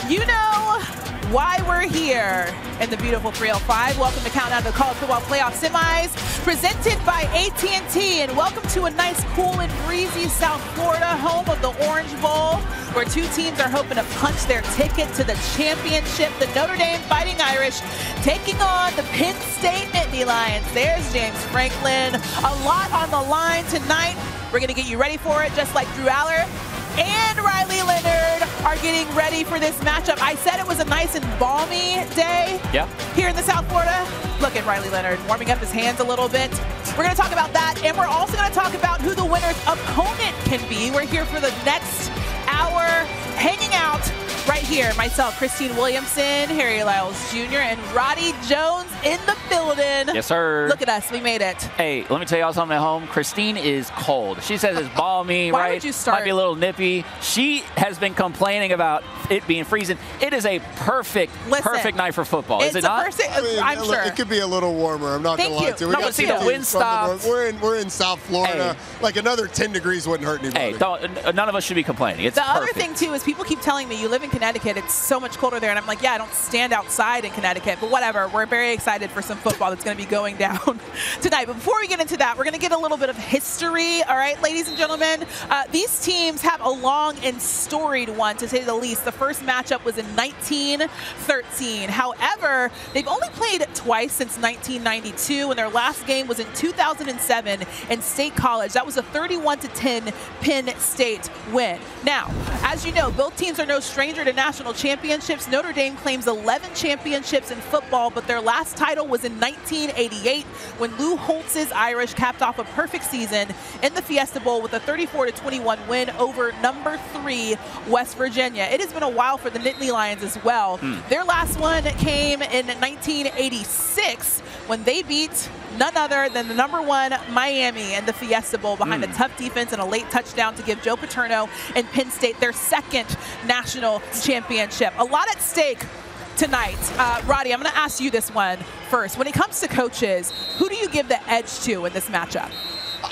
You know why we're here in the beautiful 305. Welcome to Countdown to the College Football Playoff Semis, presented by AT&T, and welcome to a nice, cool, and breezy South Florida, home of the Orange Bowl, where two teams are hoping to punch their ticket to the championship. The Notre Dame Fighting Irish taking on the Penn State Nittany Lions. There's James Franklin. A lot on the line tonight. We're going to get you ready for it, just like Drew Aller and Riley Leonard are getting ready for this matchup. I said it was a nice and balmy day here in the South Florida. Look at Riley Leonard warming up his hands a little bit. We're going to talk about that, and we're also going to talk about who the winner's opponent can be. We're here for the next hour, hanging out right here. Myself, Christine Williamson, Harry Lyles Jr., and Roddy Jones in the building. Yes, sir. Look at us. We made it. Hey, let me tell y'all something at home. Christine is cold. She says it's balmy, Why right? would you start? Might be a little nippy. She has been complaining about it being freezing. It is a perfect night for football, is it not? I'm sure. It could be a little warmer. I'm not going to lie to you. No, but see, the wind stopped. We're in South Florida. Hey. Like another 10 degrees wouldn't hurt anybody. Hey, none of us should be complaining. It's the perfect. other thing, too, is people keep telling me, you live in Connecticut, it's so much colder there. And I'm like, yeah, I don't stand outside in Connecticut. But whatever. We're very excited for some football that's going to be going down tonight. But before we get into that, we're going to get a little bit of history. All right, ladies and gentlemen, these teams have a long and storied one, to say the least. The first matchup was in 1913. However, they've only played twice since 1992, and their last game was in 2007 in State College. That was a 31-10 Penn State win. Now, as you know, both teams are no stranger to national championships. Notre Dame claims 11 championships in football, but their last title was in 1988 when Lou Holtz's Irish capped off a perfect season in the Fiesta Bowl with a 34-21 win over number 3 West Virginia. It has been a while for the Nittany Lions as well. Their last one came in 1986 when they beat none other than the number 1 Miami in the Fiesta Bowl behind a tough defense and a late touchdown to give Joe Paterno and Penn State their second national championship. A lot at stake tonight. Roddy, I'm going to ask you this one first. When it comes to coaches, who do you give the edge to in this matchup?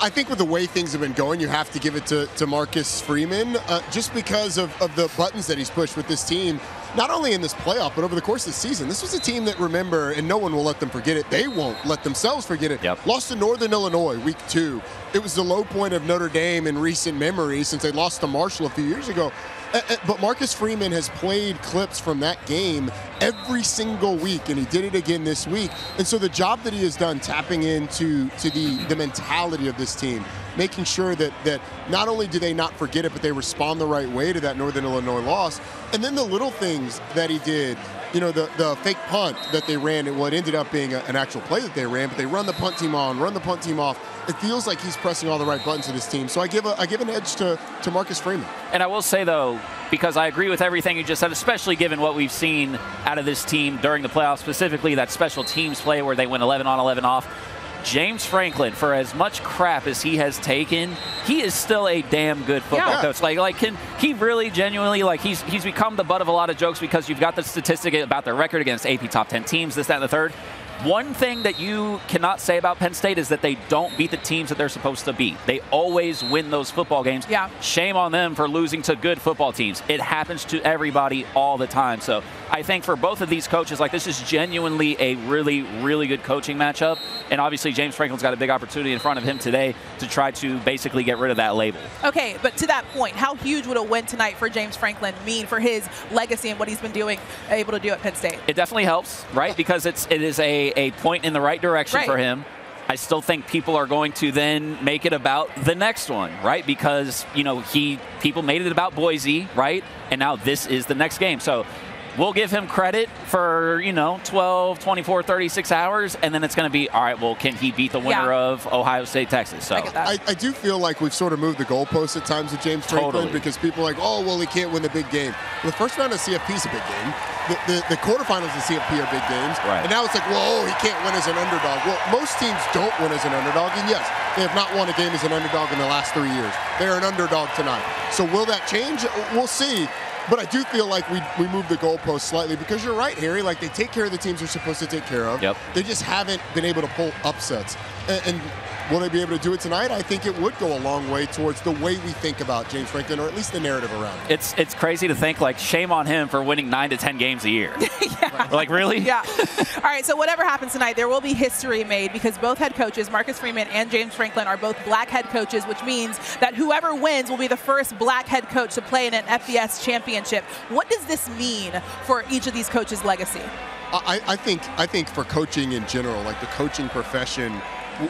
I think with the way things have been going, you have to give it to Marcus Freeman, just because of the buttons that he's pushed with this team, not only in this playoff, but over the course of the season. This was a team that, remember, and no one will let them forget it, they won't let themselves forget it, lost to Northern Illinois week 2. It was the low point of Notre Dame in recent memory since they lost to Marshall a few years ago. But Marcus Freeman has played clips from that game every single week, and he did it again this week. And so the job that he has done tapping into the mentality of this team, making sure that not only do they not forget it, but they respond the right way to that Northern Illinois loss. And then the little things that he did, you know, the fake punt that they ran, and what ended up being an actual play that they ran, but they run the punt team on, run the punt team off. It feels like he's pressing all the right buttons to this team. So I give an edge to Marcus Freeman. And I will say, though, because I agree with everything you just said, especially given what we've seen out of this team during the playoffs, specifically that special teams play where they went 11 on, 11 off. James Franklin, for as much crap as he has taken, he is still a damn good football coach. Like, can he really genuinely, like, he's become the butt of a lot of jokes because you've got the statistic about their record against AP top 10 teams, this, that, and the third. One thing that you cannot say about Penn State is that they don't beat the teams that they're supposed to beat. They always win those football games. Shame on them for losing to good football teams. It happens to everybody all the time. So I think for both of these coaches, like, this is genuinely a really, really good coaching matchup. And obviously James Franklin's got a big opportunity in front of him today to try to basically get rid of that label. Okay, but to that point, how huge would a win tonight for James Franklin mean for his legacy and what he's been able to do at Penn State? It definitely helps, right? Because it is a point in the right direction for him. I still think people are going to then make it about the next one, right? Because, you know, people made it about Boise, right? And now this is the next game. So we'll give him credit for, you know, 12, 24, 36 hours, and then it's going to be, all right, well, can he beat the winner of Ohio State, Texas? So I do feel like we've sort of moved the goalposts at times with James Franklin because people are like, oh, well, he can't win the big game. Well, the first round of CFP is a big game. The quarterfinals of CFP are big games. And now it's like, well, he can't win as an underdog. Well, most teams don't win as an underdog, and yes, they have not won a game as an underdog in the last 3 years. They're an underdog tonight. So will that change? We'll see. But I do feel like we moved the goalpost slightly because you're right, Harry. Like, they take care of the teams they're supposed to take care of. They just haven't been able to pull upsets. And will they be able to do it tonight? I think it would go a long way towards the way we think about James Franklin, or at least the narrative around it. It's crazy to think, like, shame on him for winning 9 to 10 games a year. Yeah. Like, really? Yeah. All right, so whatever happens tonight, there will be history made because both head coaches, Marcus Freeman and James Franklin, are both black head coaches, which means that whoever wins will be the first black head coach to play in an FBS championship. What does this mean for each of these coaches' legacy? I think for coaching in general, like the coaching profession,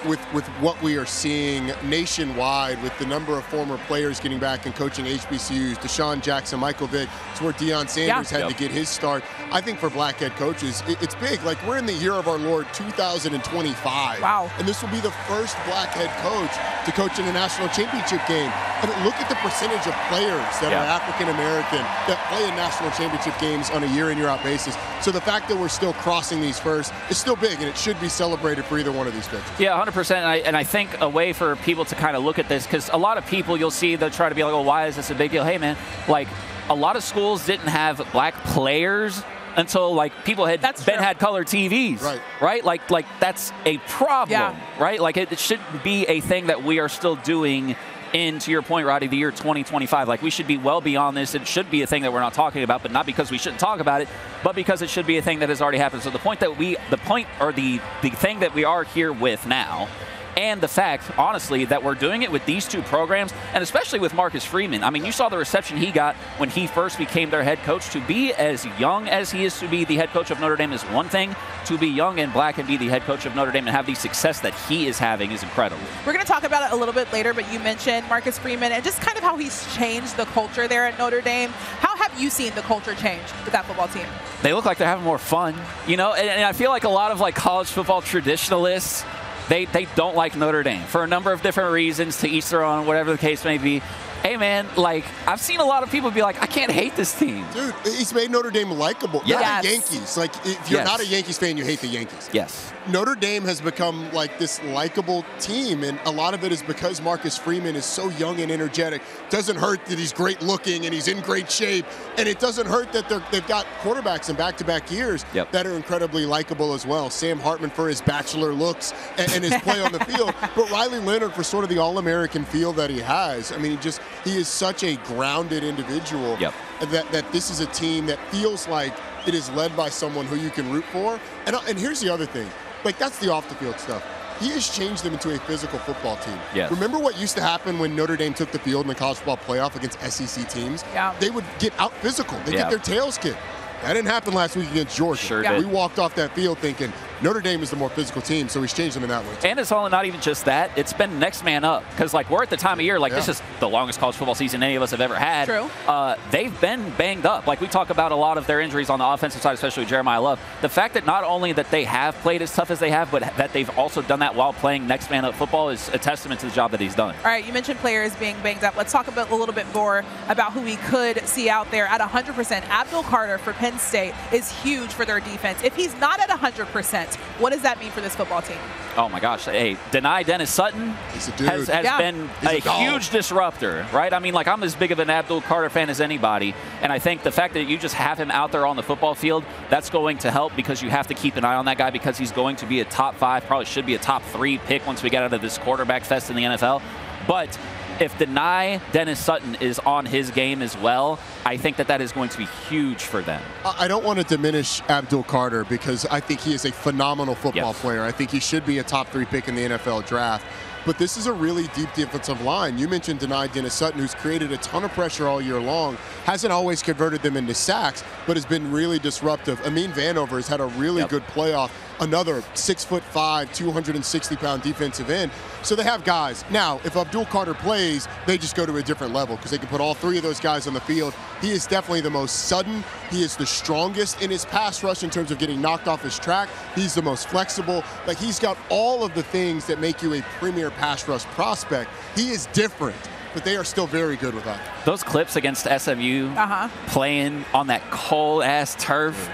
with what we are seeing nationwide, with the number of former players getting back and coaching HBCUs, Deshaun Jackson, Michael Vick, it's where Deion Sanders had to get his start. I think for black head coaches, it's big. Like, we're in the year of our Lord 2025. Wow. And this will be the first black head coach to coach in a national championship game. I mean, look at the percentage of players that are African American that play in national championship games on a year in, year out basis. So the fact that we're still crossing these first is still big, and it should be celebrated for either one of these coaches. Yeah, 100%. And I think a way for people to kind of look at this, because a lot of people you'll see, they'll try to be like, oh, why is this a big deal? Hey, man, like, a lot of schools didn't have black players until, like, people had had color TVs, right? Like that's a problem, right? Like, it shouldn't be a thing that we are still doing in, to your point, Roddy, the year 2025. Like, we should be well beyond this. It should be a thing that we're not talking about, but not because we shouldn't talk about it, but because it should be a thing that has already happened. So the thing that we are here with now, and the fact, honestly, that we're doing it with these two programs, and especially with Marcus Freeman. I mean, you saw the reception he got when he first became their head coach. To be as young as he is to be the head coach of Notre Dame is one thing. To be young and black and be the head coach of Notre Dame and have the success that he is having is incredible. We're going to talk about it a little bit later, but you mentioned Marcus Freeman and just kind of how he's changed the culture there at Notre Dame. How have you seen the culture change with that football team? They look like they're having more fun, you know, and I feel like a lot of, like, college football traditionalists, they don't like Notre Dame for a number of different reasons, to each their own, whatever the case may be. Hey, man, like, I've seen a lot of people be like, I can't hate this team. Dude, he's made Notre Dame likable. Yes. Not the Yankees. Like, if you're not a Yankees fan, you hate the Yankees. Yes. Notre Dame has become, like, this likable team, and a lot of it is because Marcus Freeman is so young and energetic. Doesn't hurt that he's great looking and he's in great shape, and it doesn't hurt that they've got quarterbacks in back-to-back years that are incredibly likable as well. Sam Hartman for his bachelor looks and his play on the field, but Riley Leonard for sort of the all-American feel that he has. I mean, he is such a grounded individual that this is a team that feels like it is led by someone who you can root for. And here's the other thing. Like, that's the off-the-field stuff. He has changed them into a physical football team. Yes. Remember what used to happen when Notre Dame took the field in the college football playoff against SEC teams? Yeah. They would get out physical. They get their tails kicked. That didn't happen last week against Georgia. Sure did. We walked off that field thinking Notre Dame is the more physical team, so he's changed them in that way. And it's all not even just that. It's been next man up. Because, like, we're at the time of year, like, this is the longest college football season any of us have ever had. True. They've been banged up. Like, we talk about a lot of their injuries on the offensive side, especially Jeremiyah Love. The fact that not only that they have played as tough as they have, but that they've also done that while playing next man up football is a testament to the job that he's done. All right, you mentioned players being banged up. Let's talk a little bit more about who we could see out there at 100%. Abdul Carter for Penn State is huge for their defense. If he's not at 100%, what does that mean for this football team? Oh, my gosh. Hey, Dennis Sutton has been a huge disruptor, right? I mean, like, I'm as big of an Abdul Carter fan as anybody, and I think the fact that you just have him out there on the football field, that's going to help because you have to keep an eye on that guy because he's going to be a top 5, probably should be a top 3 pick once we get out of this quarterback fest in the NFL. But if Dennis Sutton is on his game as well, I think that is going to be huge for them. I don't want to diminish Abdul Carter because I think he is a phenomenal football player. I think he should be a top 3 pick in the NFL draft. But this is a really deep defensive line. You mentioned Dennis Sutton, who's created a ton of pressure all year long, hasn't always converted them into sacks, but has been really disruptive. Amin Vanover has had a really good playoff, another 6'5", 260-pound defensive end. So they have guys. Now, if Abdul Carter plays, they just go to a different level because they can put all 3 of those guys on the field. He is definitely the most sudden. He is the strongest in his pass rush in terms of getting knocked off his track. He's the most flexible. Like, he's got all of the things that make you a premier pass rush prospect. He is different, but they are still very good with that. Those clips against SMU playing on that cold-ass turf,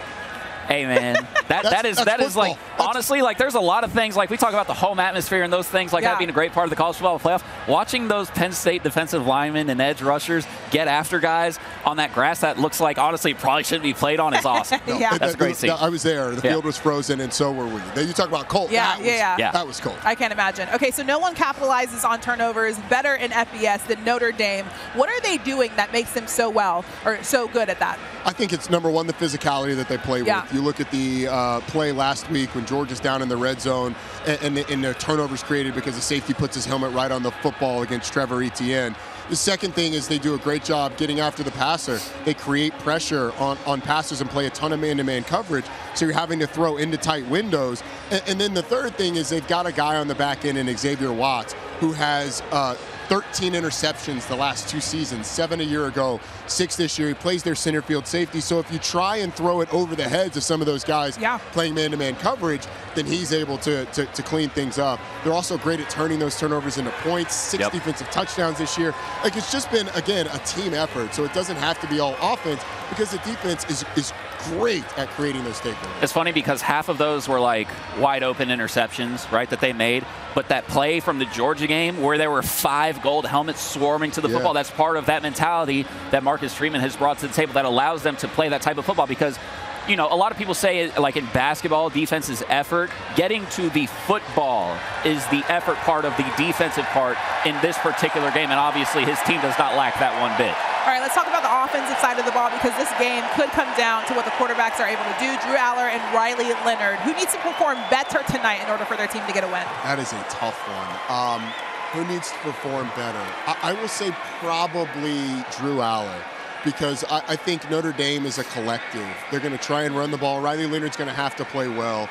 hey, man, That is like, honestly, like there's a lot of things, like we talk about the home atmosphere and those things, like that being a great part of the college football playoff. Watching those Penn State defensive linemen and edge rushers get after guys on that grass that looks like, honestly, probably shouldn't be played on is awesome. That's a great scene. I was there. The field was frozen, and so were we. You talk about cold. That was cold. I can't imagine. Okay, so no one capitalizes on turnovers better in FBS than Notre Dame. What are they doing that makes them so good at that? I think it's, number one, the physicality that they play with. You look at the play last week when Georgia's down in the red zone and the turnovers created because the safety puts his helmet right on the football against Trevor Etienne. The second thing is they do a great job getting after the passer. They create pressure on passers and play a ton of man-to-man coverage, so you're having to throw into tight windows. And then the third thing is they've got a guy on the back end in Xavier Watts who has 13 interceptions the last 2 seasons, 7 a year ago, 6 this year. He plays their center field safety. So if you try and throw it over the heads of some of those guys playing man-to-man coverage, then he's able to clean things up. They're also great at turning those turnovers into points, 6 defensive touchdowns this year. Like, it's just been, again, a team effort. So it doesn't have to be all offense because the defense is great at creating those takeaways. It's funny because half of those were like wide open interceptions, right, that they made. But that play from the Georgia game where there were 5 gold helmets swarming to the football, that's part of that mentality that Marcus Freeman has brought to the table that allows them to play that type of football. Because, you know, a lot of people say, like in basketball, defense is effort. Getting to the football is the effort part of the defensive part in this particular game. And obviously his team does not lack that one bit. All right, let's talk about the offensive side of the ball because this game could come down to what the quarterbacks are able to do. Drew Aller and Riley Leonard, who needs to perform better tonight in order for their team to get a win? That is a tough one. Who needs to perform better? I will say probably Drew Aller, because I think Notre Dame is a collective. They're going to try and run the ball. Riley Leonard's going to have to play well.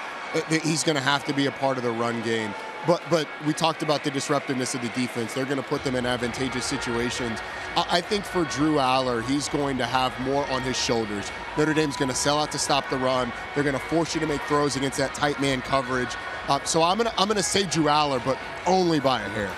He's going to have to be a part of the run game. But we talked about the disruptiveness of the defense. They're going to put them in advantageous situations. I think for Drew Aller, he's going to have more on his shoulders. Notre Dame's going to sell out to stop the run. They're going to force you to make throws against that tight man coverage. So I'm going to say Drew Aller, but only by a hair.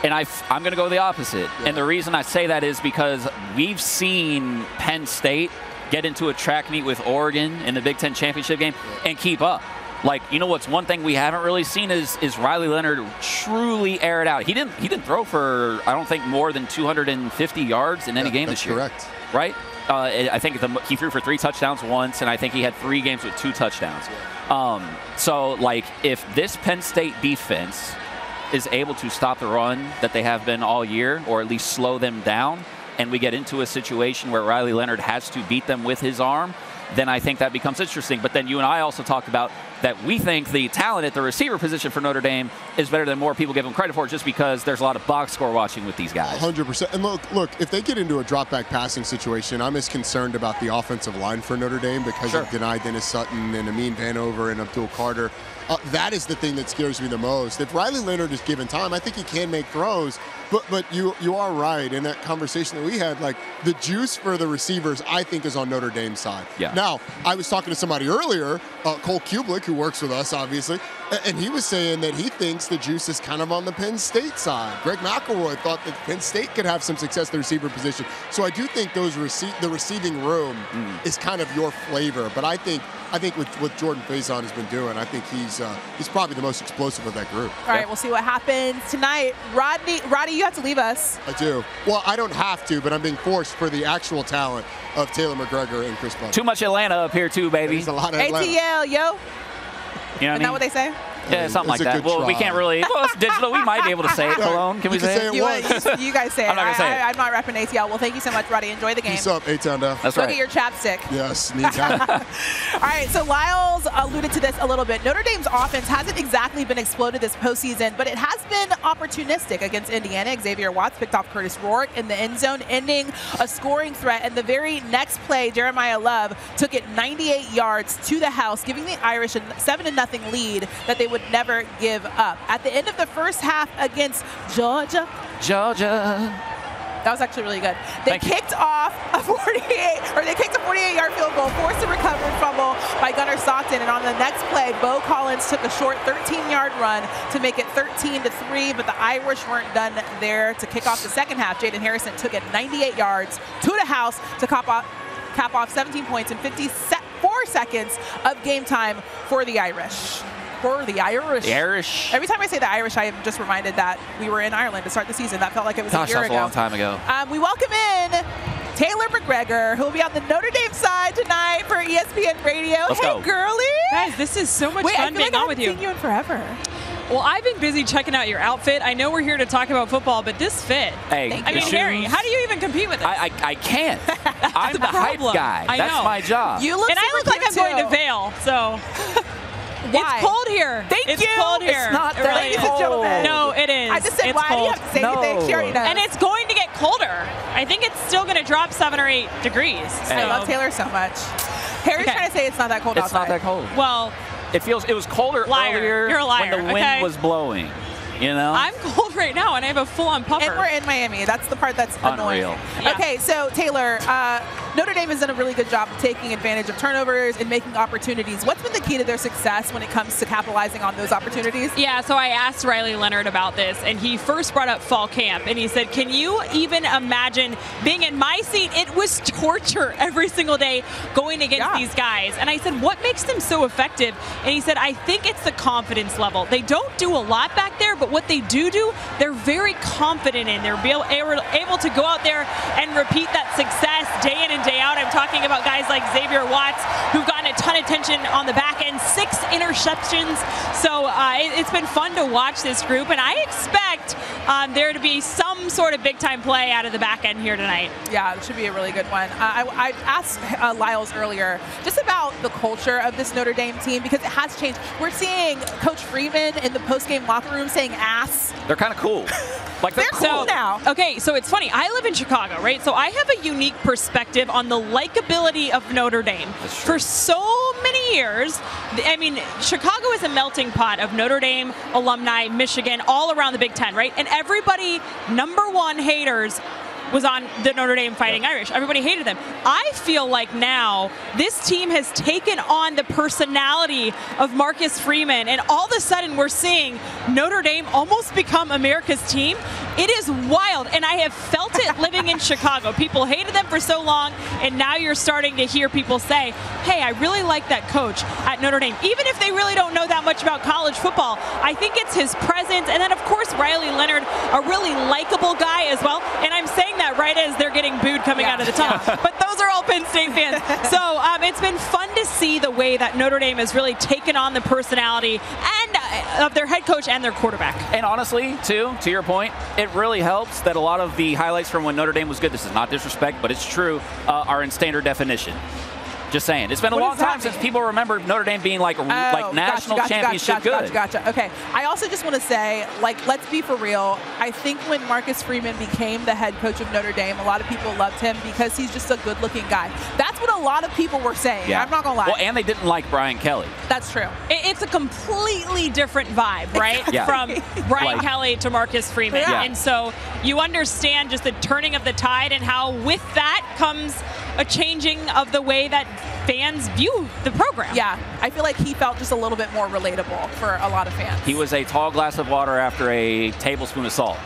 And I'm going to go the opposite. Yeah. And the reason I say that is because we've seen Penn State get into a track meet with Oregon in the Big Ten championship game and keep up. Like, you know what's one thing we haven't really seen is Riley Leonard truly air it out. He didn't throw for, I don't think, more than 250 yards in any game this year. Correct. Right? I think he threw for 3 touchdowns once, and I think he had 3 games with 2 touchdowns. So, like, if this Penn State defense is able to stop the run that they have been all year, or at least slow them down, and we get into a situation where Riley Leonard has to beat them with his arm, then I think that becomes interesting. But then you and I also talked about that we think the talent at the receiver position for Notre Dame is better than more people give them credit for, just because there's a lot of box score watching with these guys. 100%. And look, if they get into a drop-back passing situation, I'm as concerned about the offensive line for Notre Dame because of Deni Dennis Sutton and Amin Vanover and Abdul Carter. That is the thing that scares me the most. If Riley Leonard is given time, I think he can make throws. But you are right in that conversation that we had. Like, the juice for the receivers, I think, is on Notre Dame's side. Yeah. Now, I was talking to somebody earlier, Cole Kublik, who works with us, obviously, and he was saying that he thinks the juice is kind of on the Penn State side. Greg McElroy thought that Penn State could have some success at the receiver position. So I do think the receiving room is kind of your flavor. But I think with what Jordan Faison has been doing, I think he's probably the most explosive of that group. All right, we'll see what happens tonight. Roddy, you have to leave us. I do. Well, I don't have to, but I'm being forced for the actual talent of Taylor McGregor and Kris Budden. Too much Atlanta up here too, baby. There's a lot of Atlanta. ATL, yo. You know what Isn't that what they say? Yeah, something like that. Well, we can't really. Well, it's digital. We might be able to say it. Cologne, can we say it? You guys say it. I'm not going to say it. I'm not repping ATL. Well, thank you so much, Roddy. Enjoy the game. Peace up, A-Town down. That's right. Look at your chapstick. Yes, need time. All right, so Lyles alluded to this a little bit. Notre Dame's offense hasn't exactly been exploded this postseason, but it has been opportunistic against Indiana. Xavier Watts picked off Curtis Rourke in the end zone, ending a scoring threat. And the very next play, Jeremiyah Love took it 98 yards to the house, giving the Irish a 7-0 lead that they would never give up. At the end of the first half against Georgia. That was actually really good. They kicked off a 48-yard field goal, forced a recovered fumble by Gunnar Stockton, and on the next play, Bo Collins took a short 13-yard run to make it 13-3, but the Irish weren't done there to kick off the second half. Jaden Harrison took it 98 yards to the house to cap off 17 points in 57 4 seconds of game time for the Irish. The Irish. Every time I say the Irish, I am just reminded that we were in Ireland to start the season. That felt like it was a year ago. That's a long time ago. We welcome in Taylor McGregor, who will be on the Notre Dame side tonight for ESPN Radio. Let's go. Girlie. Guys, this is so much fun being on with you. I haven't seen you in forever. Well, I've been busy checking out your outfit. I know we're here to talk about football, but this fit. Hey, I mean, Harry, how do you even compete with this? I can't. I'm the hype guy. I know. That's my job. You look and I look like I'm going to Vail, so. Why? It's cold here. It's cold here. It's not that Ladies and gentlemen. No, it is. I just said, it's why cold. do you have to say anything? She already knows. And it's going to get colder. I think it's still going to drop 7 or 8 degrees. So. I love Taylor so much. Harry's trying to say it's not that cold outside. It's not that cold. Well, it was colder earlier You're a liar, when the wind was blowing. You know? I'm cold right now, and I have a full-on puffer. And we're in Miami. That's the part that's unreal. Annoying. Yeah. Okay, so Taylor, Notre Dame has done a really good job of taking advantage of turnovers and making opportunities. What's been the key to their success when it comes to capitalizing on those opportunities? Yeah, so I asked Riley Leonard about this, and he first brought up fall camp, and he said, can you even imagine being in my seat? It was torture every single day going against these guys. And I said, what makes them so effective? And he said, I think it's the confidence level. They don't do a lot back there, but what they do, they're very confident in. They're able to go out there and repeat that success day in and day out. I'm talking about guys like Xavier Watts, who've gotten a ton of attention on the back end, 6 interceptions. So it's been fun to watch this group, and I expect there to be some sort of big-time play out of the back end here tonight. Yeah, it should be a really good one. I asked Lyles earlier just about the culture of this Notre Dame team, because it has changed. We're seeing Coach Freeman in the post-game locker room saying ass. They're kind of cool. Like they're cool now. Okay, so it's funny. I live in Chicago, right? So I have a unique perspective on the likability of Notre Dame. For so many years, I mean, Chicago is a melting pot of Notre Dame alumni, Michigan, all around the Big Ten, right? And everybody, #1 haters, was on the Notre Dame Fighting Irish. Everybody hated them. I feel like now this team has taken on the personality of Marcus Freeman, and all of a sudden we're seeing Notre Dame almost become America's team. It is wild, and I have felt it living in Chicago. People hated them for so long, and now you're starting to hear people say, hey, I really like that coach at Notre Dame. Even if they really don't know that much about college football, I think it's his presence. And then, of course, Riley Leonard, a really likable guy as well. And I'm saying that right as they're getting booed coming out of the tunnel. But those are all Penn State fans. So it's been fun to see the way that Notre Dame has really taken on the personality and of their head coach and their quarterback. And honestly, too, to your point, it really helps that a lot of the highlights from when Notre Dame was good, this is not disrespect, but it's true, are in standard definition. Just saying. It's been a long time since people remember Notre Dame being like national championship good. Gotcha. Okay. I also just want to say, like, let's be for real. I think when Marcus Freeman became the head coach of Notre Dame, a lot of people loved him because he's just a good-looking guy. That's what a lot of people were saying. Yeah. I'm not going to lie. Well, and they didn't like Brian Kelly. That's true. It's a completely different vibe, right? From Brian Kelly to Marcus Freeman. Yeah. And so you understand just the turning of the tide and how with that comes a changing of the way that fans view the program. Yeah, I feel like he felt just a little bit more relatable for a lot of fans. He was a tall glass of water after a tablespoon of salt.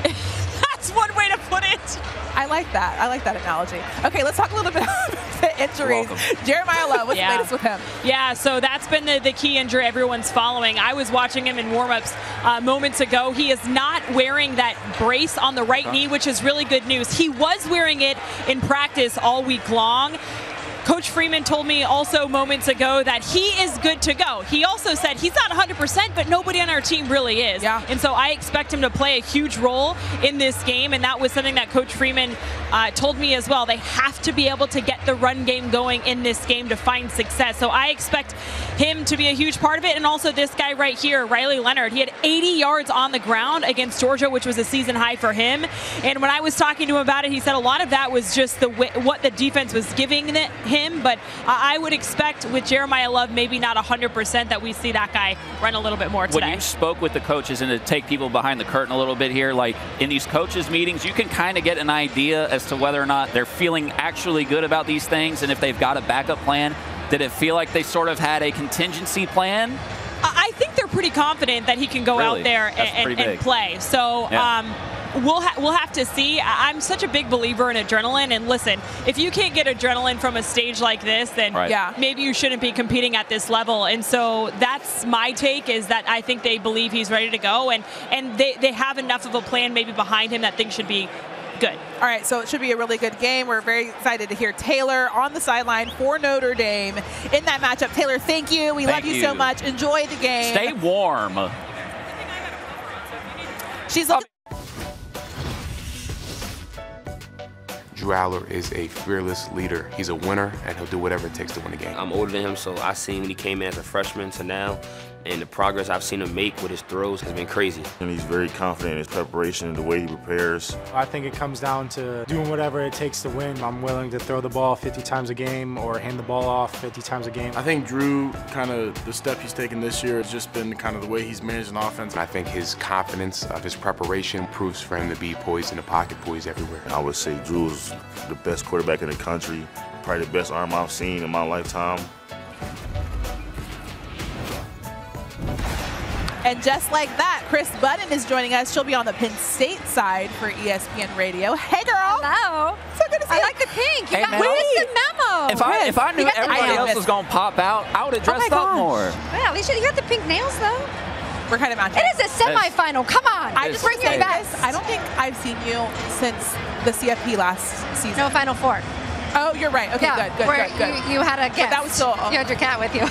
That's one way to put it. I like that. I like that analogy. Okay, let's talk a little bit about the injuries. Jeremiyah Love, what's the latest with him? Yeah, so that's been the key injury everyone's following. I was watching him in warm-ups moments ago. He is not wearing that brace on the right knee, which is really good news. He was wearing it in practice all week long. Coach Freeman told me also moments ago that he is good to go. He also said he's not 100%, but nobody on our team really is. Yeah. And so I expect him to play a huge role in this game, and that was something that Coach Freeman told me as well. They have to be able to get the run game going in this game to find success. So I expect him to be a huge part of it, and also this guy right here, Riley Leonard. He had 80 yards on the ground against Georgia, which was a season high for him. And when I was talking to him about it, he said a lot of that was just what the defense was giving him. But I would expect with Jeremiyah Love, maybe not 100%, that we see that guy run a little bit more today. When you spoke with the coaches, and to take people behind the curtain a little bit here, like in these coaches meetings, you can kind of get an idea as to whether or not they're feeling actually good about these things and if they've got a backup plan. Did it feel like they sort of had a contingency plan? I think they're pretty pretty confident that he can go out there and play. So we'll have to see. I'm such a big believer in adrenaline. And listen, if you can't get adrenaline from a stage like this, then maybe you shouldn't be competing at this level. And so that's my take, is that I think they believe he's ready to go. And they have enough of a plan maybe behind him that things should be good. All right, so it should be a really good game. We're very excited to hear Taylor on the sideline for Notre Dame in that matchup. Taylor, thank you. We love you so much. Enjoy the game. Stay warm. She's looking. Drew Aller is a fearless leader. He's a winner, and he'll do whatever it takes to win a game. I'm older than him, so I seen when he came in as a freshman to now, and the progress I've seen him make with his throws has been crazy. And he's very confident in his preparation and the way he prepares. I think it comes down to doing whatever it takes to win. I'm willing to throw the ball 50 times a game or hand the ball off 50 times a game. I think Drew, kind of the step he's taken this year has just been kind of the way he's managed an offense. And I think his confidence of his preparation proves for him to be poised in the pocket, poised everywhere. I would say Drew's the best quarterback in the country, probably the best arm I've seen in my lifetime. And just like that, Kris Budden is joining us. She'll be on the Penn State side for ESPN Radio. Hey, girl. Hello. So good to see you. I like the pink. You Hey, got man. the memo. If I knew everybody else was going to pop out, I would have dressed up more. Yeah, at least you got the pink nails, though. We're kind of matching. It is a semifinal. Come on. I just bring your best. I don't think I've seen you since the CFP last season. No, Final Four. Oh, you're right. Okay, yeah, good. You had a guest. But that was still. You had your cat with you.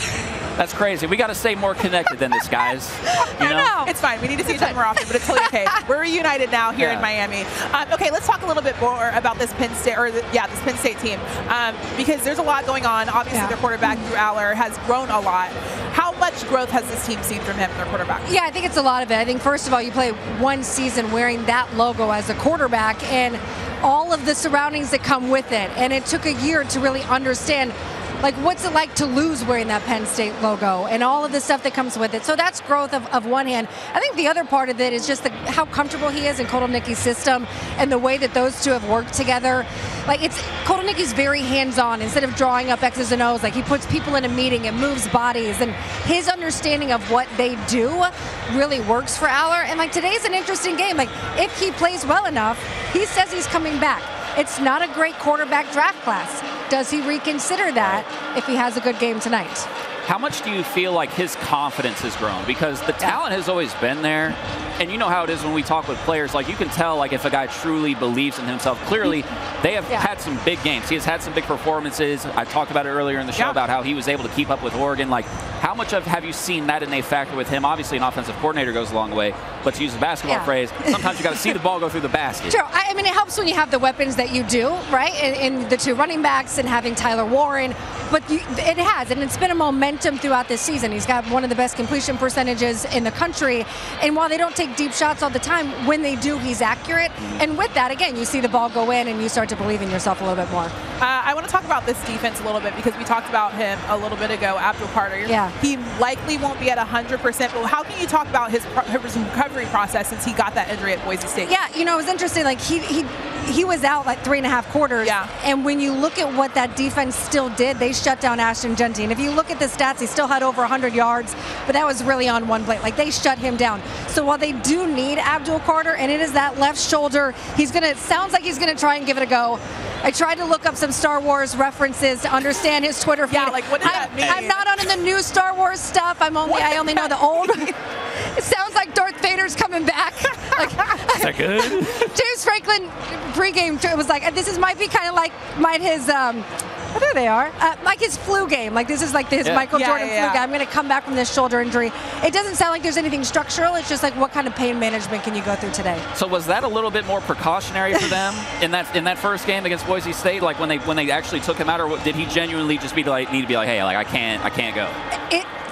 That's crazy. We got to stay more connected than this, guys. You know? It's fine. We need to see each other more often, but it's totally okay. We're reunited now here in Miami. Okay, let's talk a little bit more about this Penn State, this Penn State team, because there's a lot going on. Obviously, their quarterback, Drew Aller, has grown a lot. How much growth has this team seen from him, their quarterback? Yeah, I think it's a lot of it. I think, first of all, you play one season wearing that logo as a quarterback and all of the surroundings that come with it. And it took a year to really understand, like, what's it like to lose wearing that Penn State logo and all of the stuff that comes with it. So that's growth of one hand. I think the other part of it is just how comfortable he is in Kotelnicki's system and the way that those two have worked together. Like, Kotelnicki's very hands-on. Instead of drawing up X's and O's, like, he puts people in a meeting and moves bodies, and his understanding of what they do really works for Aller. And, like, today's an interesting game. Like, if he plays well enough, he says he's coming back. It's not a great quarterback draft class. Does he reconsider that if he has a good game tonight? How much do you feel like his confidence has grown? Because the talent has always been there. And you know how it is when we talk with players, like, you can tell, like, if a guy truly believes in himself. Clearly, they have had some big games. He has had some big performances. I talked about it earlier in the show about how he was able to keep up with Oregon. Like, how much have you seen that in a factor with him? Obviously, an offensive coordinator goes a long way. But to use a basketball phrase, sometimes you got to see the ball go through the basket. True. I mean, it helps when you have the weapons that you do, right? In the two running backs and having Tyler Warren. But it has, and it's been a momentum throughout this season. He's got one of the best completion percentages in the country. And while they don't take deep shots all the time, when they do, he's accurate. And with that, again, you see the ball go in and you start to believe in yourself a little bit more. I want to talk about this defense a little bit because we talked about him a little bit ago, Abdul. Yeah. He likely won't be at 100%, but how can you talk about his recovery process since he got that injury at Boise State? Yeah, you know, it was interesting. Like, he was out like 3.5 quarters. Yeah. And when you look at what that defense still did, they shut down Ashton Genty. And if you look at the stats, he still had over 100 yards, but that was really on one play. Like, they shut him down. So while they do need Abdul Carter, and it is that left shoulder, sounds like he's gonna try and give it a go. I tried to look up some Star Wars references to understand his Twitter feed. Yeah, like, what does that mean? I'm not on the new Star Wars stuff. I only know the old. It sounds like Darth Vader's coming back. Like, is that good? James Franklin pregame, it was like, this might be kind of like his, there they are, like his flu game. Like, this is like his Michael Jordan flu game. I'm going to come back from this shoulder injury. It doesn't sound like there's anything structural. It's just like, what kind of pain management can you go through today? So was that a little bit more precautionary for them in that first game against Boise State? Like, when they actually took him out, or did he genuinely just need to be like, hey, like, I can't go?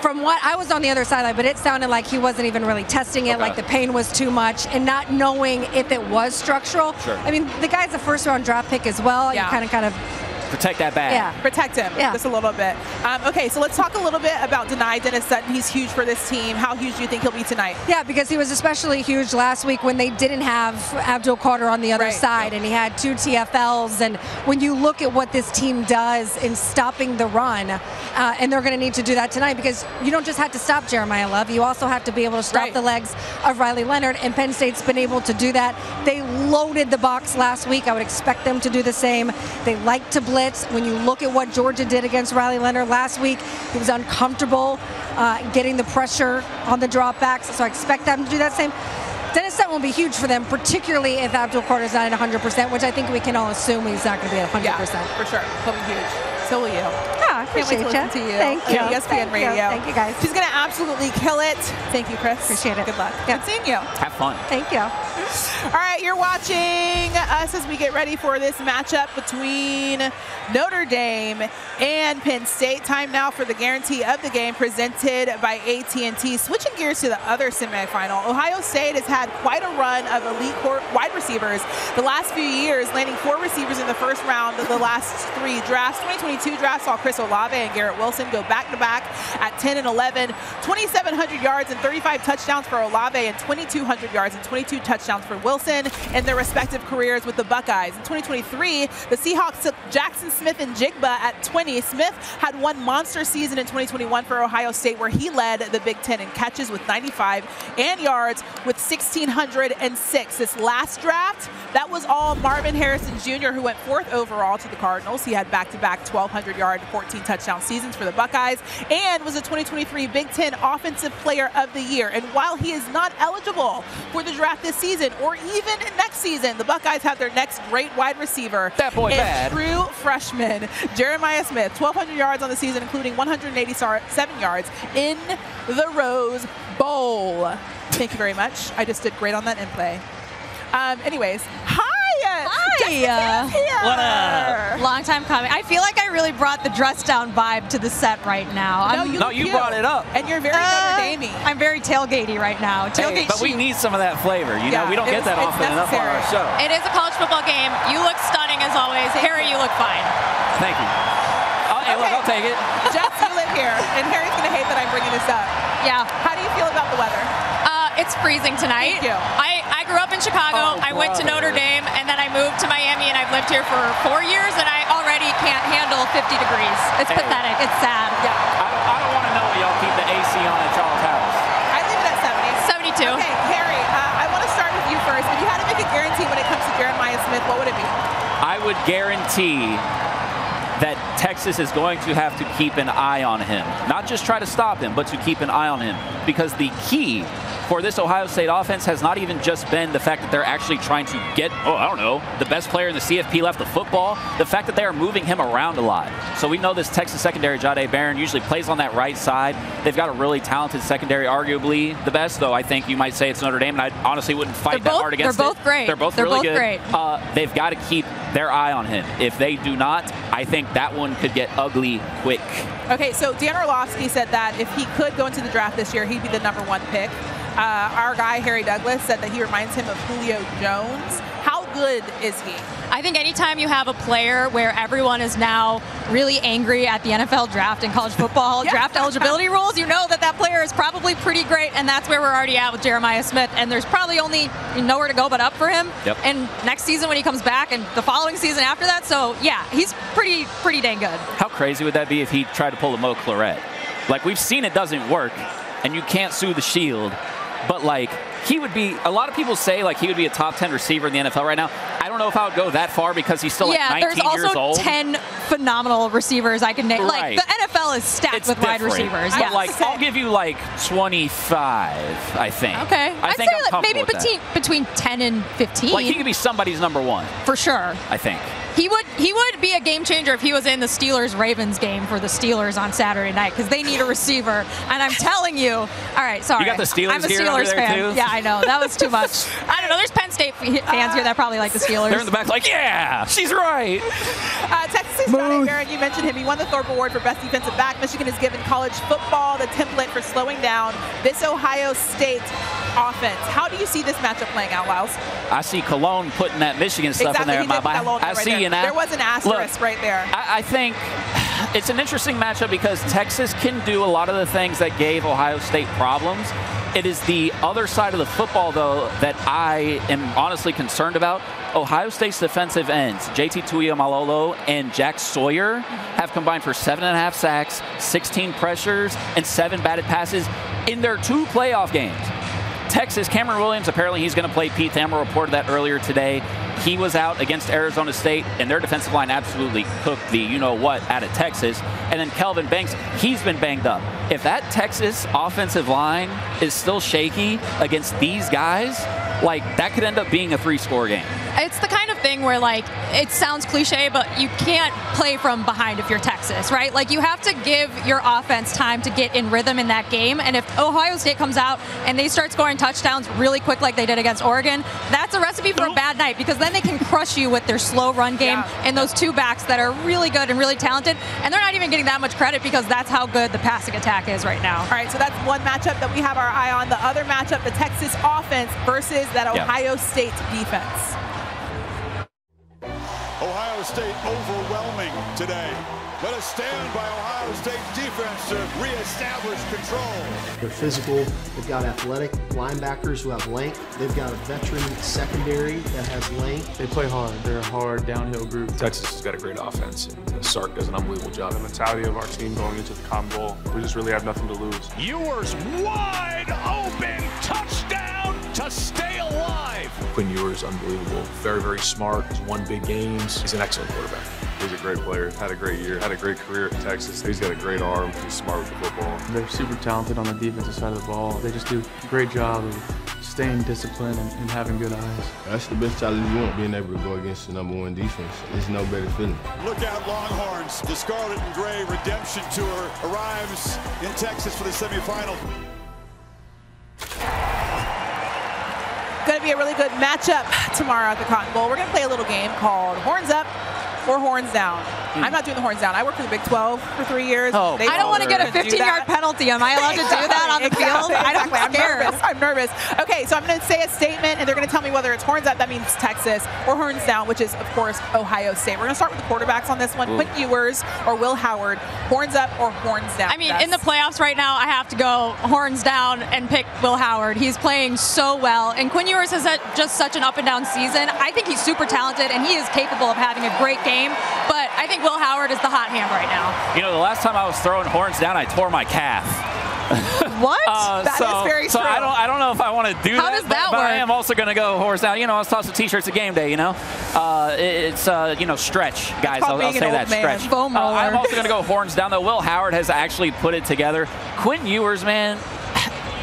From what I was on the other sideline, but it sounded like he wasn't even really testing it. Like, the pain was too much, and not knowing if it was structural. Sure. I mean, the guy's a first-round draft pick as well. You kind of Protect that bag. Yeah. Protect him just a little bit. Okay, so let's talk a little bit about Denai Dennis Sutton. He's huge for this team. How huge do you think he'll be tonight? Yeah, because he was especially huge last week when they didn't have Abdul on the other side, and he had 2 TFLs. And when you look at what this team does in stopping the run, and they're going to need to do that tonight, because you don't just have to stop Jeremiyah Love, you also have to be able to stop the legs of Riley Leonard, and Penn State's been able to do that. They loaded the box last week. I would expect them to do the same. They like to blitz. When you look at what Georgia did against Riley Leonard last week, he was uncomfortable getting the pressure on the dropbacks, so I expect them to do that same. Dennis Sutton will be huge for them, particularly if Abdul Carter's not at 100%, which I think we can all assume he's not going to be at 100%. Yeah, for sure. He'll be huge. So will you. Yeah, Can't wait to listen to you. Thank you. ESPN Radio. Thank you, guys. She's going to absolutely kill it. Thank you, Kris. Appreciate it. Good luck. Good seeing you. Have fun. Thank you. All right, you're watching us as we get ready for this matchup between Notre Dame and Penn State. Time now for the guarantee of the game presented by AT&T. Switching gears to the other semifinal, Ohio State has had quite a run of elite wide receivers the last few years, landing 4 receivers in the first round of the last 3 drafts. 2022 draft saw Chris Olave and Garrett Wilson go back-to-back at 10 and 11. 2,700 yards and 35 touchdowns for Olave and 2,200 yards and 22 touchdowns for Wilson in their respective careers with the Buckeyes. In 2023, the Seahawks took Jackson Smith and Jigba at 20. Smith had one monster season in 2021 for Ohio State, where he led the Big Ten in catches with 95 and yards with 1,606. This last draft, that was all Marvin Harrison Jr., who went 4th overall to the Cardinals. He had back-to-back 1,200-yard, 14-touchdown seasons for the Buckeyes, and was a 2023 Big Ten Offensive Player of the Year. And while he is not eligible for the draft this season or even next season, the Buckeyes have their next great wide receiver. That boy bad. True freshman Jeremiyah Smith, 1,200 yards on the season, including 187 yards in the Rose Bowl. Thank you very much. I just did great on that in play. Anyways, hi. Hi. What up? Long time coming. I feel like I really brought the dress down vibe to the set right now. No, you brought it up. And you're very Notre Dame-y. I'm very tailgatey right now. Tailgate but we need some of that flavor. You know, we don't get that often enough on our show. It is a college football game. You look stunning as always. Harry, you look fine. Thank you. Hey, look, I'll take it. Jess, you live here, and Harry's going to hate that I'm bringing this up. Yeah. How do you feel about the weather? It's freezing tonight. Thank you. I grew up in Chicago. I went to Notre Dame, and then I moved to Miami, and I've lived here for 4 years, and I already can't handle 50 degrees. It's pathetic. It's sad. Yeah. I don't want to know what y'all keep the AC on at y'all's house. I leave it at 70. 72. Okay, Harry, I want to start with you first. If you had to make a guarantee when it comes to Jeremiyah Smith, what would it be? I would guarantee that Texas is going to have to keep an eye on him. Not just try to stop him, but to keep an eye on him. Because the key for this Ohio State offense has not even just been the fact that they're actually trying to get, the best player in the CFP left the football. The fact that they are moving him around a lot. So we know this Texas secondary, Jahdae Barron, usually plays on that right side. They've got a really talented secondary, arguably the best, though I think you might say it's Notre Dame, and I honestly wouldn't fight that hard against it. They're both great. They're both really good. They've got to keep their eye on him. If they do not, I think that one could get ugly quick. Okay, so Dan Orlovsky said that if he could go into the draft this year, he'd be the #1 pick. Our guy, Harry Douglas, said that he reminds him of Julio Jones. How good is he? I think anytime you have a player where everyone is now really angry at the NFL draft and college football draft eligibility rules, you know that that player is probably pretty great, and that's where we're already at with Jeremiyah Smith, and there's probably only nowhere to go but up for him. Yep. And next season when he comes back and the following season after that, so yeah, he's pretty dang good. How crazy would that be if he tried to pull a Mo Claret? Like, we've seen it doesn't work, and you can't sue the Shield. But, like, he would be, a lot of people say, like, he would be a top 10 receiver in the NFL right now. I don't know if I would go that far because he's still, like, 19 years old. Yeah, there's also 10 phenomenal receivers I can name. Right. Like, the NFL is stacked with wide receivers. But, Yeah, like, I'll give you, like, 25, I think. Okay. I think I'm comfortable maybe with that. between 10 and 15. Like, he could be somebody's #1. For sure. I think. He would be a game changer if he was in the Steelers-Ravens game for the Steelers on Saturday night, because they need a receiver. And I'm telling you, all right, sorry. You got the Steelers I'm a here Steelers over there fan. too? Yeah, I know. That was too much. I don't know. There's Penn State fans here that probably like the Steelers. They're in the back like, yeah, she's right. Texas' Jahdae Barron, you mentioned him. He won the Thorpe Award for Best Defensive Back. Michigan has given college football the template for slowing down this Ohio State offense. How do you see this matchup playing out, Lyles? I see Cologne putting that Michigan stuff in there. I see there was an asterisk right there. I think it's an interesting matchup because Texas can do a lot of the things that gave Ohio State problems. It is the other side of the football, though, that I am honestly concerned about. Ohio State's defensive ends, JT Tuiamalolo and Jack Sawyer, have combined for 7.5 sacks, 16 pressures, and 7 batted passes in their 2 playoff games. Texas, Cameron Williams, apparently he's going to play. Pete Thamel reported that earlier today. He was out against Arizona State, and their defensive line absolutely cooked the you-know-what out of Texas. And then Kelvin Banks, he's been banged up. If that Texas offensive line is still shaky against these guys, like, that could end up being a 3-score game. It's the kind of thing where, like, it sounds cliche, but you can't play from behind if you're Texas, right? Like, you have to give your offense time to get in rhythm in that game. And if Ohio State comes out and they start scoring touchdowns really quick like they did against Oregon, that's a recipe for a bad night, because then they can crush you with their slow run game and those 2 backs that are really good and really talented. And they're not even getting that much credit because that's how good the passing attack is right now. All right, so that's one matchup that we have our eye on. The other matchup, the Texas offense versus that Ohio State defense. Ohio State overwhelming today. Let us stand by Ohio State defense to reestablish control. They're physical. They've got athletic linebackers who have length. They've got a veteran secondary that has length. They play hard. They're a hard downhill group. Texas has got a great offense, and Sark does an unbelievable job. The mentality of our team going into the Cotton Bowl, we just really have nothing to lose. Ewers wide open, touchdown to stay alive. Quinn Ewers, unbelievable. Very, very smart. He's won big games. He's an excellent quarterback. He's a great player, had a great year, had a great career at Texas. He's got a great arm, he's smart with the football. They're super talented on the defensive side of the ball. They just do a great job of staying disciplined and having good eyes. That's the best challenge you want, being able to go against the #1 defense. There's no better feeling. Look out, Longhorns. The Scarlet and Gray Redemption Tour arrives in Texas for the semifinals. Going to be a really good matchup tomorrow at the Cotton Bowl. We're going to play a little game called Horns Up or Horns Down. I'm not doing the horns down. I worked for the Big 12 for 3 years. I don't want to get a 15-yard penalty. Am I allowed to do that on the field? I'm scared. I'm nervous. Okay, so I'm going to say a statement, and they're going to tell me whether it's horns up, that means Texas, or horns down, which is, of course, Ohio State. We're going to start with the quarterbacks on this one. Quinn Ewers or Will Howard, horns up or horns down? I mean, in the playoffs right now, I have to go horns down and pick Will Howard. He's playing so well, and Quinn Ewers has had just such an up-and-down season. I think he's super talented, and he is capable of having a great game, but I think Will Howard is the hot hand right now. You know, the last time I was throwing horns down, I tore my calf. What? That is very true. So I don't know if I want to do How that. does that but work? I am also going to go horns down. You know, I'll toss some T-shirts at game day. You know, it's you know, stretch, guys. I'll say that, stretch. Foam roller. I'm also going to go horns down. Though Will Howard has actually put it together. Quinn Ewers, man,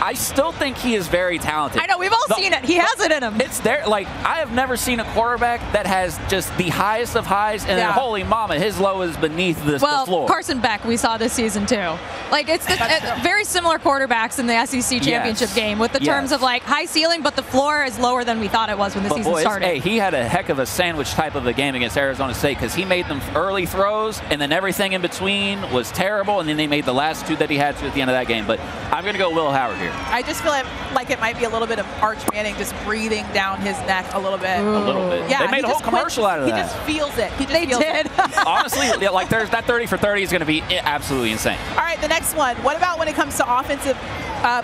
I still think he is very talented. I know, we've all seen it. He has it in him. It's there. Like, I have never seen a quarterback that has just the highest of highs, and then, holy mama, his low is beneath the floor. Well, Carson Beck, we saw this season too. Like, it's very similar quarterbacks in the SEC championship game with the terms of like high ceiling, but the floor is lower than we thought it was when the season started. Hey, he had a heck of a sandwich type of a game against Arizona State because he made them early throws, and then everything in between was terrible, and then they made the last 2 that he had to at the end of that game. But I'm going to go Will Howard here. I just feel like it might be a little bit of Arch Manning just breathing down his neck a little bit. A little bit. Yeah, they made a whole commercial out of that. He just feels it. They did. Honestly, like that 30 for 30 is going to be absolutely insane. All right, the next one. What about when it comes to offensive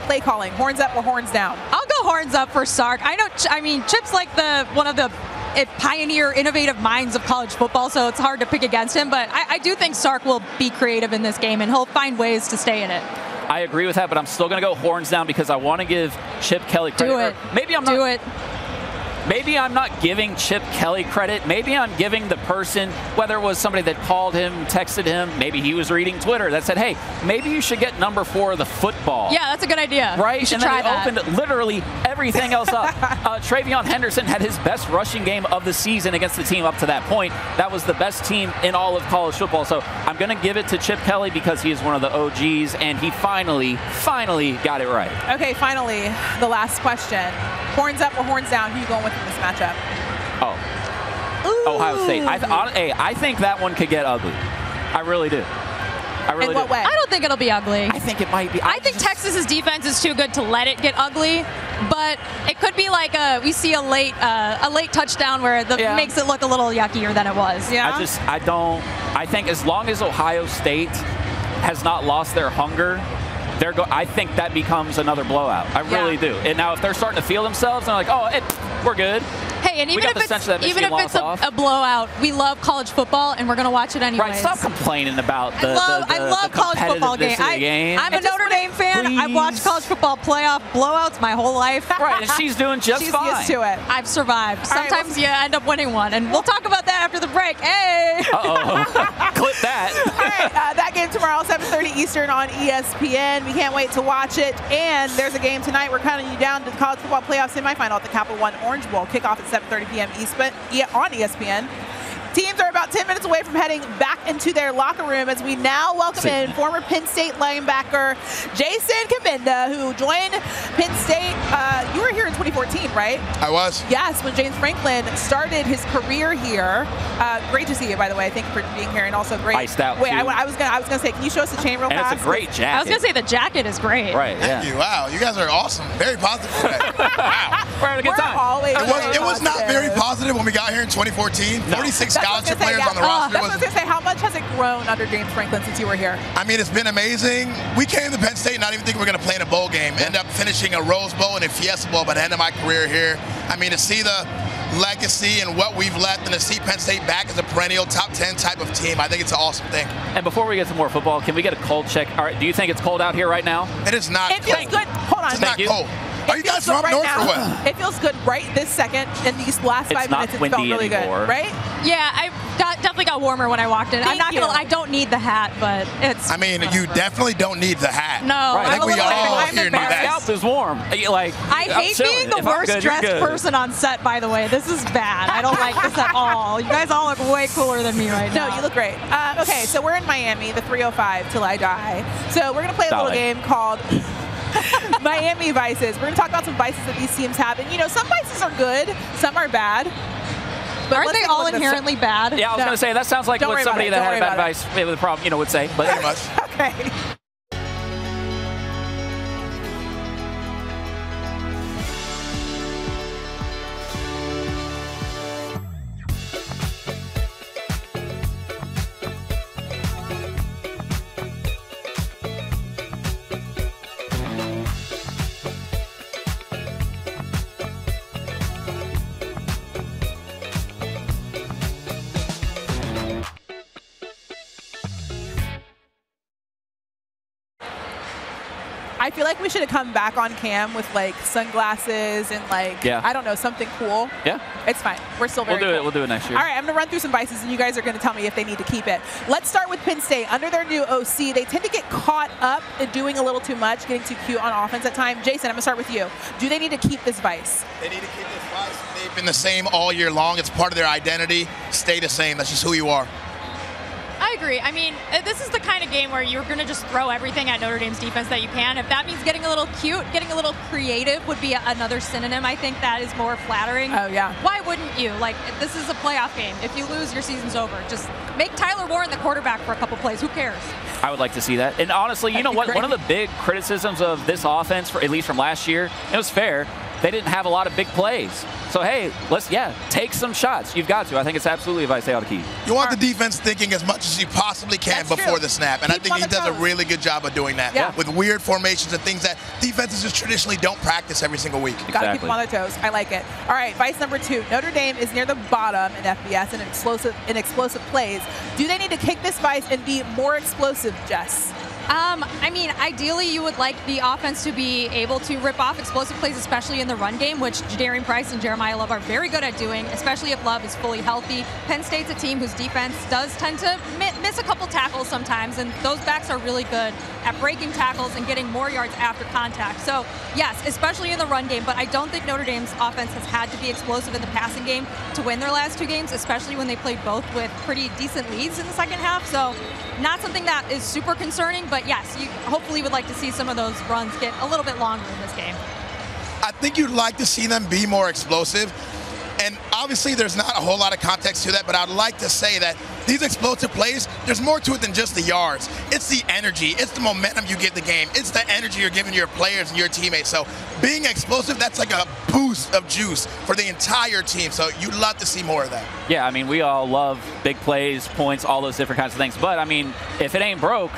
play calling? Horns up or horns down? I'll go horns up for Sark. I mean, Chip's like one of the pioneer, innovative minds of college football, so it's hard to pick against him. But I do think Sark will be creative in this game, and he'll find ways to stay in it. I agree with that, but I'm still going to go horns down because I want to give Chip Kelly credit. Do it. Maybe I'm not. Do it. Maybe I'm not giving Chip Kelly credit. Maybe I'm giving the person, whether it was somebody that called him, texted him, maybe he was reading Twitter that said, hey, maybe you should get number 4 of the football. Yeah, that's a good idea. Right? You should and then try he that. opened literally everything else up. Travion Henderson had his best rushing game of the season against the team up to that point. That was the best team in all of college football. So I'm going to give it to Chip Kelly because he is one of the OGs, and he finally got it right. Okay, finally, the last question. Horns up or horns down? Who are you going with in this matchup? Ohio State. I think that one could get ugly. I really do. I really In what do. way? I don't think it'll be ugly. I think it might be. I think Texas's defense is too good to let it get ugly, but it could be like we see a late touchdown where makes it look a little yuckier than it was. Yeah. I think as long as Ohio State has not lost their hunger, I think that becomes another blowout. I really do. And now if they're starting to feel themselves, and they're like, oh, we're good. Hey, and even if it's a blowout, we love college football, and we're going to watch it anyways. Right, stop complaining about I love college football game. I'm a Notre Dame fan. I've watched college football playoff blowouts my whole life. Right, and she's doing just fine. She's used to it. I've survived. Sometimes you end up winning one, and we'll talk about that after the break. Hey! Uh-oh. Clip that. All right, that game tomorrow, 7:30 Eastern on ESPN. We can't wait to watch it. And there's a game tonight. We're counting you down to the college football playoff semifinal at the Capital One Orange Bowl. Kickoff at 7:30 p.m. on ESPN. Teams are about 10 minutes away from heading back into their locker room as we now welcome in former Penn State linebacker Jason Cabinda, who joined Penn State. You were here in 2014, right? I was. Yes, when James Franklin started his career here. Great to see you, by the way. Thank you for being here, and also great. Iced out. Wait, too. I was gonna say, can you show us the chain real fast? And it's a great jacket. I was going to say the jacket is great. Right. Thank you. Wow, you guys are awesome. Very positive today. Wow. We're having a good time. Always it was not very positive when we got here in 2014. 46 scholarship players on the roster. That's what I was going to say. How much has it grown under James Franklin since you were here? I mean, it's been amazing. We came to Penn State not even thinking we were going to play in a bowl game. End up finishing a Rose Bowl and a Fiesta Bowl by the end of my career here. I mean, to see the legacy and what we've left and to see Penn State back as a perennial top 10 type of team, I think it's an awesome thing. And before we get to more football, can we get a cold check? All right, do you think it's cold out here right now? It is not cold. It feels good. Hold on. It's not cold. Are you guys from up north or what? It feels good right this second. In these last 5 minutes, it felt really good, right? Yeah, I definitely got warmer when I walked in. I'm not gonna. I don't need the hat, but it's. I mean, you definitely don't need the hat. No, I think we all here need that. Scalp is warm. I hate being the worst dressed person on set. By the way, this is bad. I don't like this at all. You guys all look way cooler than me right now. No, you look great. Okay, so we're in Miami, the 305 Till I Die. So we're gonna play a little game called Miami Vices. We're going to talk about some vices that these teams have. And, you know, some vices are good, some are bad. But aren't they all inherently bad? Yeah, I was going to say, that sounds like what somebody that had a bad vice with a problem, would say. But pretty much. Okay. I feel like we should have come back on cam with like sunglasses and like, I don't know, something cool. Yeah. It's fine. We're still very We'll do it next year. All right, I'm going to run through some vices, and you guys are going to tell me if they need to keep it. Let's start with Penn State. Under their new OC, they tend to get caught up in doing a little too much, getting too cute on offense at times. Jason, I'm going to start with you. Do they need to keep this vice? They need to keep this vice. They've been the same all year long. It's part of their identity. Stay the same. That's just who you are. I agree. I mean, this is the kind of game where you're going to just throw everything at Notre Dame's defense that you can. If that means getting a little cute, getting a little creative would be another synonym. I think that is more flattering. Oh, yeah. Why wouldn't you? Like, this is a playoff game. If you lose, your season's over. Just make Tyler Warren the quarterback for a couple plays. Who cares? I would like to see that. And honestly, you know what? One of the big criticisms of this offense, at least from last year, it was fair. They didn't have a lot of big plays. So, hey, let's, take some shots. You've got to. I think it's absolutely a vice they ought to keep. You want the defense thinking as much as you possibly can before the snap. And I think he does a really good job of doing that with weird formations and things that defenses just traditionally don't practice every single week. Got to keep them on their toes. I like it. All right, vice number 2. Notre Dame is near the bottom in FBS and explosive plays. Do they need to kick this vice and be more explosive, Jess? I mean, ideally, you would like the offense to be able to rip off explosive plays, especially in the run game, which Jadarian Price and Jeremiyah Love are very good at doing, especially if Love is fully healthy. Penn State's a team whose defense does tend to miss a couple tackles sometimes, and those backs are really good at breaking tackles and getting more yards after contact. So, yes, especially in the run game, but I don't think Notre Dame's offense has had to be explosive in the passing game to win their last 2 games, especially when they played both with pretty decent leads in the second half. So, not something that is super concerning, but yes, you hopefully would like to see some of those runs get a little bit longer in this game. I think you'd like to see them be more explosive. And obviously there's not a whole lot of context to that, but I'd like to say that these explosive plays, there's more to it than just the yards. It's the energy. It's the momentum you give the game. It's the energy you're giving your players and your teammates. So being explosive, that's like a boost of juice for the entire team. So you'd love to see more of that. Yeah, I mean, we all love big plays, points, all those different kinds of things. But, I mean, if it ain't broke,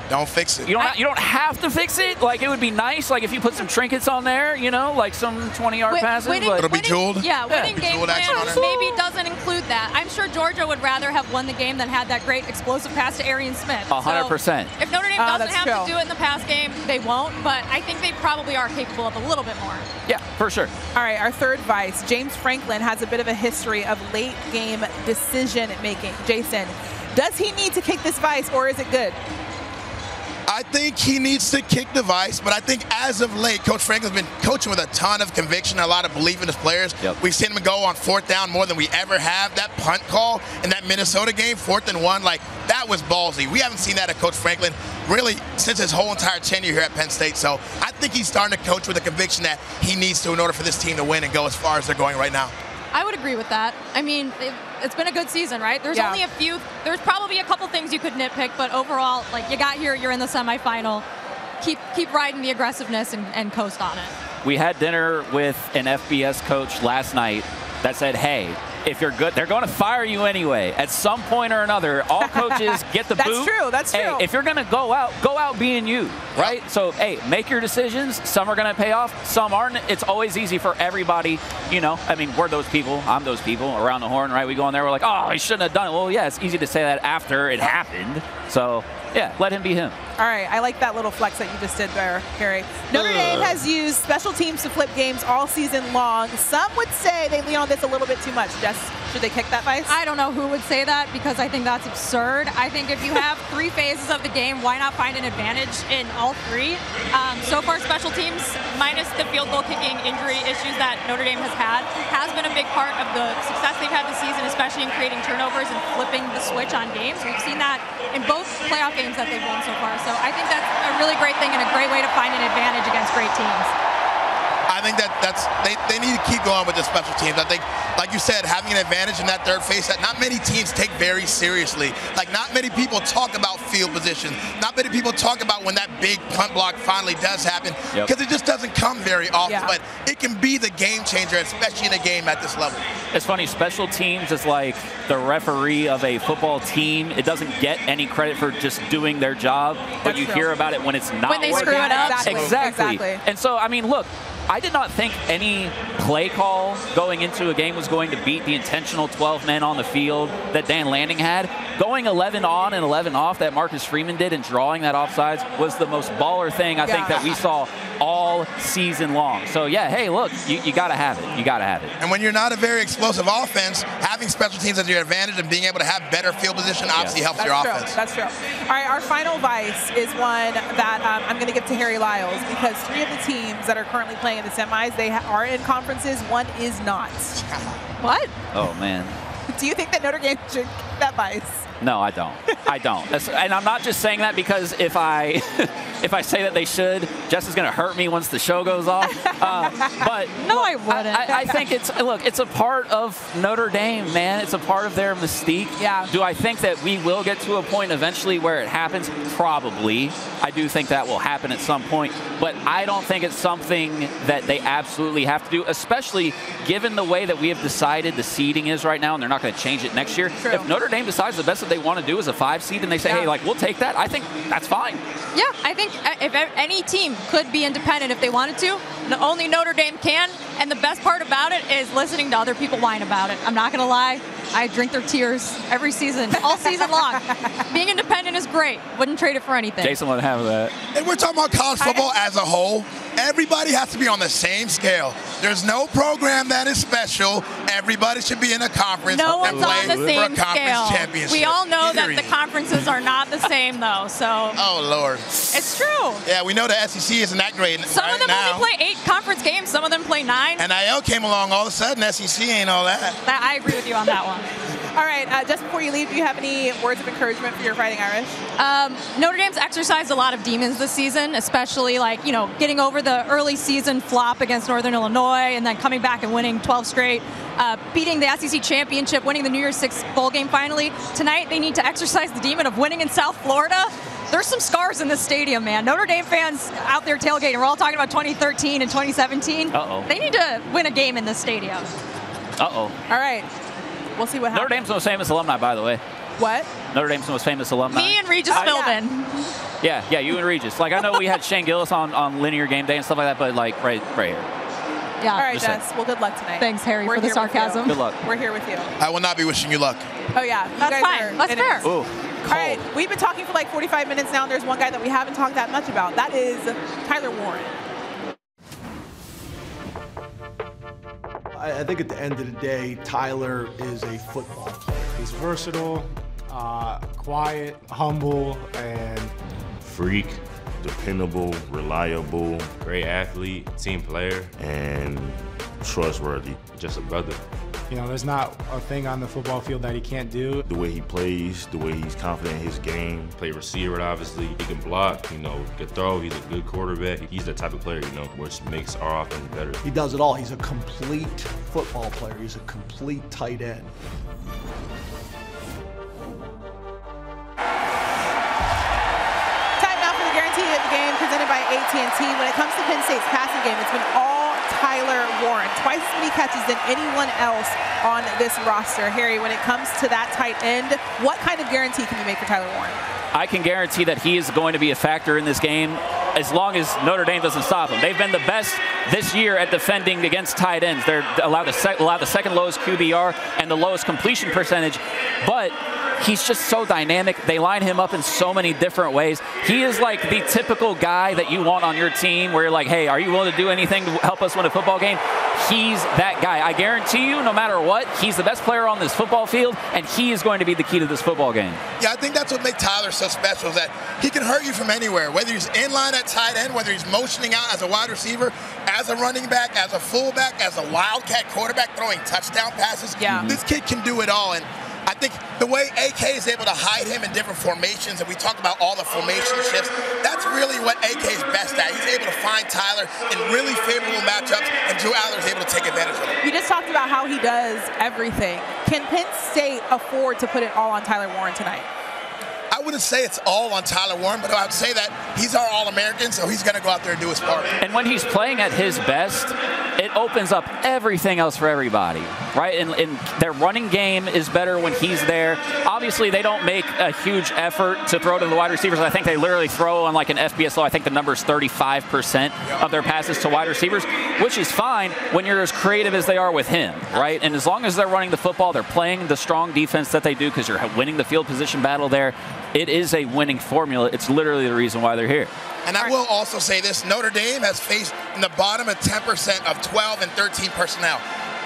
don't fix it. You don't have to fix it. Like, it would be nice, like, if you put some trinkets on there, you know, like some 20-yard passes. It'll be jeweled. Yeah, winning game plan maybe doesn't include that. I'm sure Georgia would rather have won the game than had that great explosive pass to Arian Smith. 100%. So if Notre Dame doesn't have to do it in the pass game, they won't. But I think they probably are capable of a little bit more. Yeah, for sure. All right, our third vice. James Franklin has a bit of a history of late game decision making. Jason, does he need to kick this vice, or is it good? I think he needs to kick the vice, but I think as of late, Coach Franklin's been coaching with a ton of conviction, a lot of belief in his players. Yep. We've seen him go on 4th down more than we ever have. That punt call in that Minnesota game, 4th and 1, like, that was ballsy. We haven't seen that at Coach Franklin really since his whole entire tenure here at Penn State. So I think he's starting to coach with a conviction that he needs to in order for this team to win and go as far as they're going right now. I would agree with that. I mean, it's been a good season, right? There's only a few. There's probably a couple things you could nitpick, but overall, like, you got here, you're in the semifinal. Keep riding the aggressiveness and coast on it. We had dinner with an FBS coach last night that said, hey, if you're good, they're going to fire you anyway. At some point or another, all coaches get the boot. That's true. Hey, if you're going to go out being you, right? So, hey, make your decisions. Some are going to pay off. Some aren't. It's always easy for everybody, you know. I mean, we're those people. I'm those people around the horn, right? We go in there, we're like, oh, he shouldn't have done it. Well, yeah, it's easy to say that after it happened. So, yeah, let him be him. All right, I like that little flex that you just did there, Harry. Notre Dame has used special teams to flip games all season long. Some would say they lean on this a little bit too much. Jess, should they kick that vice? I don't know who would say that because I think that's absurd. I think if you have 3 phases of the game, why not find an advantage in all 3? So far, special teams, minus the field goal kicking injury issues that Notre Dame has been a big part of the success they've had this season, especially in creating turnovers and flipping the switch on games. We've seen that in both playoff games that they've won so far. So I think that's a really great thing and a great way to find an advantage against great teams. I think they need to keep going with the special teams. I think, like you said, having an advantage in that third phase that not many teams take very seriously. Like, not many people talk about field position. Not many people talk about when that big punt block finally does happen, because it just doesn't come very often. But it can be the game changer, especially in a game at this level. It's funny, special teams is like the referee of a football team. It doesn't get any credit for just doing their job, but you hear about it when it's not when they working. screw it up. Exactly. And so, I mean, look, I did not think any play call going into a game was going to beat the intentional 12 men on the field that Dan Lanning had. Going 11 on and 11 off that Marcus Freeman did and drawing that offsides was the most baller thing I think that we saw all season long. So, yeah, hey, look, you got to have it. You got to have it. And when you're not a very explosive offense, having special teams as your advantage and being able to have better field position obviously helps your offense. That's true. All right, our final vice is one that I'm going to give to Harry Lyles, because 3 of the teams that are currently playing in the semis, they are in conferences. One is not. What? Oh, man. Do you think that Notre Dame should kick that vice? No, I don't. I don't. And I'm not just saying that because if I say that they should, Jess is going to hurt me once the show goes off. But no, I wouldn't. I think it's a part of Notre Dame, man. It's a part of their mystique. Yeah. Do I think that we will get to a point eventually where it happens? Probably. I do think that will happen at some point. But I don't think it's something that they absolutely have to do, especially given the way that we have decided the seeding is right now, and they're not going to change it next year. True. If Notre Dame decides the best that they want to do is a 5 seed and they say, hey, like, we'll take that, I think that's fine. Yeah, I think if any team could be independent if they wanted to, only Notre Dame can. And the best part about it is listening to other people whine about it. I'm not going to lie. I drink their tears every season, all season long. Being independent is great. Wouldn't trade it for anything. Jason would have that. And we're talking about college football as a whole. Everybody has to be on the same scale. There's no program that is special. Everybody should be in a conference no and one's play on the same for a conference scale. championship. We all know that Period. the conferences are not the same, though. So. Oh, Lord. It's true. Yeah, we know the SEC isn't that great Some right of them now. only play 8 conference games. Some of them play 9. And NIL came along. All of a sudden, SEC ain't all that. I agree with you on that one. All right, just before you leave, do you have any words of encouragement for your Fighting Irish? Notre Dame's exercised a lot of demons this season, especially getting over the early season flop against Northern Illinois and then coming back and winning 12 straight, beating the SEC championship, winning the New Year's Six bowl game finally. Tonight they need to exercise the demon of winning in South Florida. There's some scars in this stadium, man. Notre Dame fans out there tailgating. We're all talking about 2013 and 2017. Uh-oh. They need to win a game in this stadium. Uh-oh. All right. We'll see what happens. Notre Dame's most famous alumni, by the way. What? Notre Dame's most famous alumni. Me and Regis Philbin. Yeah, you and Regis. Like, I know we had Shane Gillis on Linear Game Day and stuff like that, but like right here. Yeah. All right, Jess. Well, good luck tonight. Thanks, Harry, for the sarcasm. Good luck. We're here with you. I will not be wishing you luck. Oh, yeah. You That's guys fine. are That's fair. Ooh. All right, we've been talking for like 45 minutes now, and there's one guy that we haven't talked that much about. That is Tyler Warren. I think at the end of the day, Tyler is a football player. He's versatile, quiet, humble, and freak, dependable, reliable, great athlete, team player, and trustworthy. Just a brother. you know, there's not a thing on the football field that he can't do. The way he plays, the way he's confident in his game. Play receiver, obviously. He can block, you know, can throw. He's a good quarterback. He's the type of player, you know, which makes our offense better. He does it all. He's a complete football player. He's a complete tight end. Time now for the guarantee of the game presented by AT&T. When it comes to Penn State's passing game, it's been all Tyler Warren. Twice as many catches than anyone else on this roster. Harry, when it comes to that tight end, what kind of guarantee can you make for Tyler Warren? I can guarantee that he is going to be a factor in this game as long as Notre Dame doesn't stop him. They've been the best this year at defending against tight ends. They're allowed the second lowest QBR and the lowest completion percentage, but he's just so dynamic. They line him up in so many different ways. He is like the typical guy that you want on your team where you're like, hey, are you willing to do anything to help us win a football game? He's that guy. I guarantee you, no matter what, he's the best player on this football field, and he is going to be the key to this football game. Yeah, I think that's what makes Tyler so special, is that he can hurt you from anywhere, whether he's in line at tight end, whether he's motioning out as a wide receiver, as a running back, as a fullback, as a wildcat quarterback throwing touchdown passes. Yeah. This kid can do it all, and I think the way AK is able to hide him in different formations, and we talk about all the formation shifts, that's really what AK is best at. He's able to find Tyler in really favorable matchups, and Drew Aller is able to take advantage of it. You just talked about how he does everything. Can Penn State afford to put it all on Tyler Warren tonight? I wouldn't say it's all on Tyler Warren, but I would say that he's our All-American, so he's going to go out there and do his part. And when he's playing at his best, it opens up everything else for everybody, right? And their running game is better when he's there. Obviously, they don't make a huge effort to throw to the wide receivers. I think they literally throw on like an FBS low. I think the number is 35% of their passes to wide receivers, which is fine when you're as creative as they are with him, right? And as long as they're running the football, they're playing the strong defense that they do because you're winning the field position battle there. It is a winning formula. It's literally the reason why they're here. And I will also say this, Notre Dame has faced in the bottom of 10% of 12 and 13 personnel.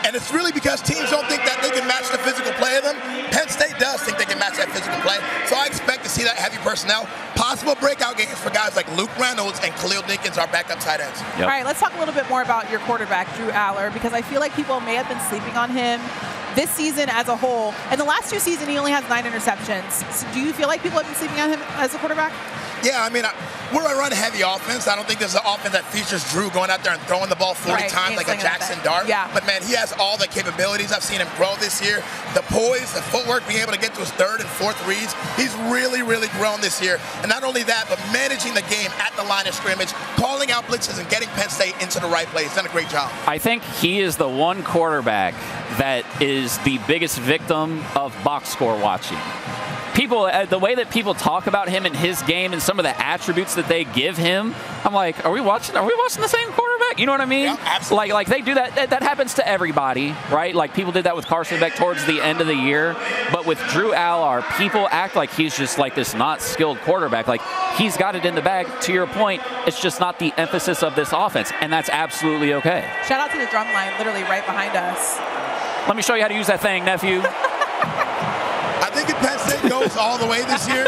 And it's really because teams don't think that they can match the physical play of them. Penn State does think they can match that physical play. So I expect to see that heavy personnel. Possible breakout games for guys like Luke Reynolds and Khalil Dinkins, our backup tight ends. Yep. All right, let's talk a little bit more about your quarterback, Drew Aller, because I feel like people may have been sleeping on him this season as a whole. In the last two seasons, he only has 9 interceptions. So do you feel like people have been sleeping on him as a quarterback? Yeah, I mean, we're a run-heavy offense. I don't think there's an offense that features Drew going out there and throwing the ball 40 times like a Jackson Dart. Yeah. But, man, he has all the capabilities. I've seen him grow this year. The poise, the footwork, being able to get to his third and fourth reads. He's really, really grown this year. And not only that, but managing the game at the line of scrimmage, calling out blitzes and getting Penn State into the right place. He's done a great job. I think he is the one quarterback that is the biggest victim of box score watching. People, the way that people talk about him and his game and some of the attributes that they give him, I'm like, are we watching the same quarterback? You know what I mean? Yeah, absolutely. Like they do that. That happens to everybody, right? Like people did that with Carson Beck towards the end of the year. But with Drew Aller, people act like he's just like this not skilled quarterback. Like he's got it in the bag. To your point, it's just not the emphasis of this offense, and that's absolutely okay. Shout out to the drum line, literally right behind us. Let me show you how to use that thing, nephew. I think if Penn State goes all the way this year,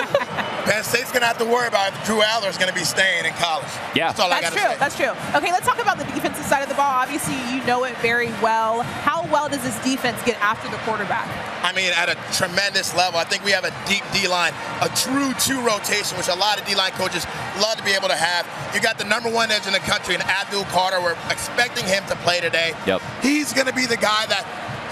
Penn State's going to have to worry about if Drew Aller's going to be staying in college. Yeah. That's all I got to say. That's true. Okay, let's talk about the defensive side of the ball. Obviously, you know it very well. How well does this defense get after the quarterback? I mean, at a tremendous level. I think we have a deep D-line, a true two rotation, which a lot of D-line coaches love to be able to have. You got the #1 edge in the country in Abdul. We're expecting him to play today. Yep. He's going to be the guy that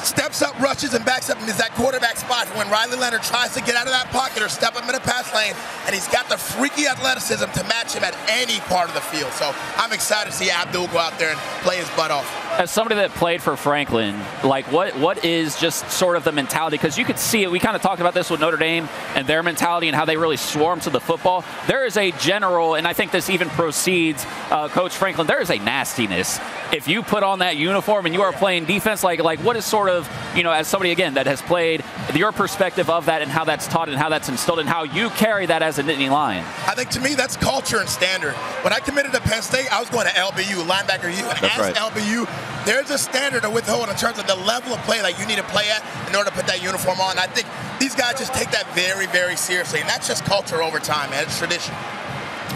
steps up, rushes, and backs up and is that quarterback spot when Riley Leonard tries to get out of that pocket or step up in a pass lane, and he's got the freaky athleticism to match him at any part of the field. So I'm excited to see Abdul go out there and play his butt off. As somebody that played for Franklin, like what is just sort of the mentality? Because you could see it. We kind of talked about this with Notre Dame and their mentality and how they really swarm to the football. There is a general, and I think this even precedes Coach Franklin, there is a nastiness. If you put on that uniform and you are playing defense, like what is sort of, you know, as somebody, again, that has played, your perspective of that and how that's taught and how that's instilled and how you carry that as a Nittany Lion? I think to me that's culture and standard. When I committed to Penn State, I was going to LBU, linebacker U, and that's right. LBU, there's a standard to withhold in terms of the level of play that you need to play at in order to put that uniform on. I think these guys just take that very, very seriously, and that's just culture over time, man. It's tradition.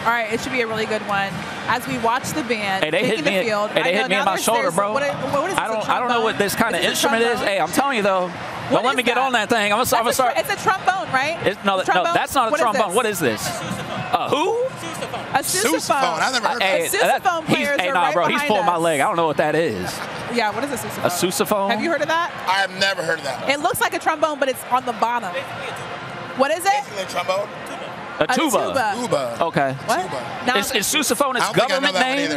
All right, it should be a really good one. As we watch the band taking the field, they hit me in my shoulder, bro. What is this, I don't know what this kind of instrument is. Hey, I'm telling you though. Don't let me get on that thing. I'm gonna start. It's a trombone, right? No, that's not a trombone. What is this? Who? A sousaphone. I've never heard of that. Sousaphone players are right bro, he's pulling us. my leg. I don't know what that is. Yeah, what is a sousaphone? A sousaphone? Have you heard of that? I have never heard of that. It looks like a trombone, but it's on the bottom. What is it? Basically a trombone. A tuba. Okay. What? No, is sousaphone his government name?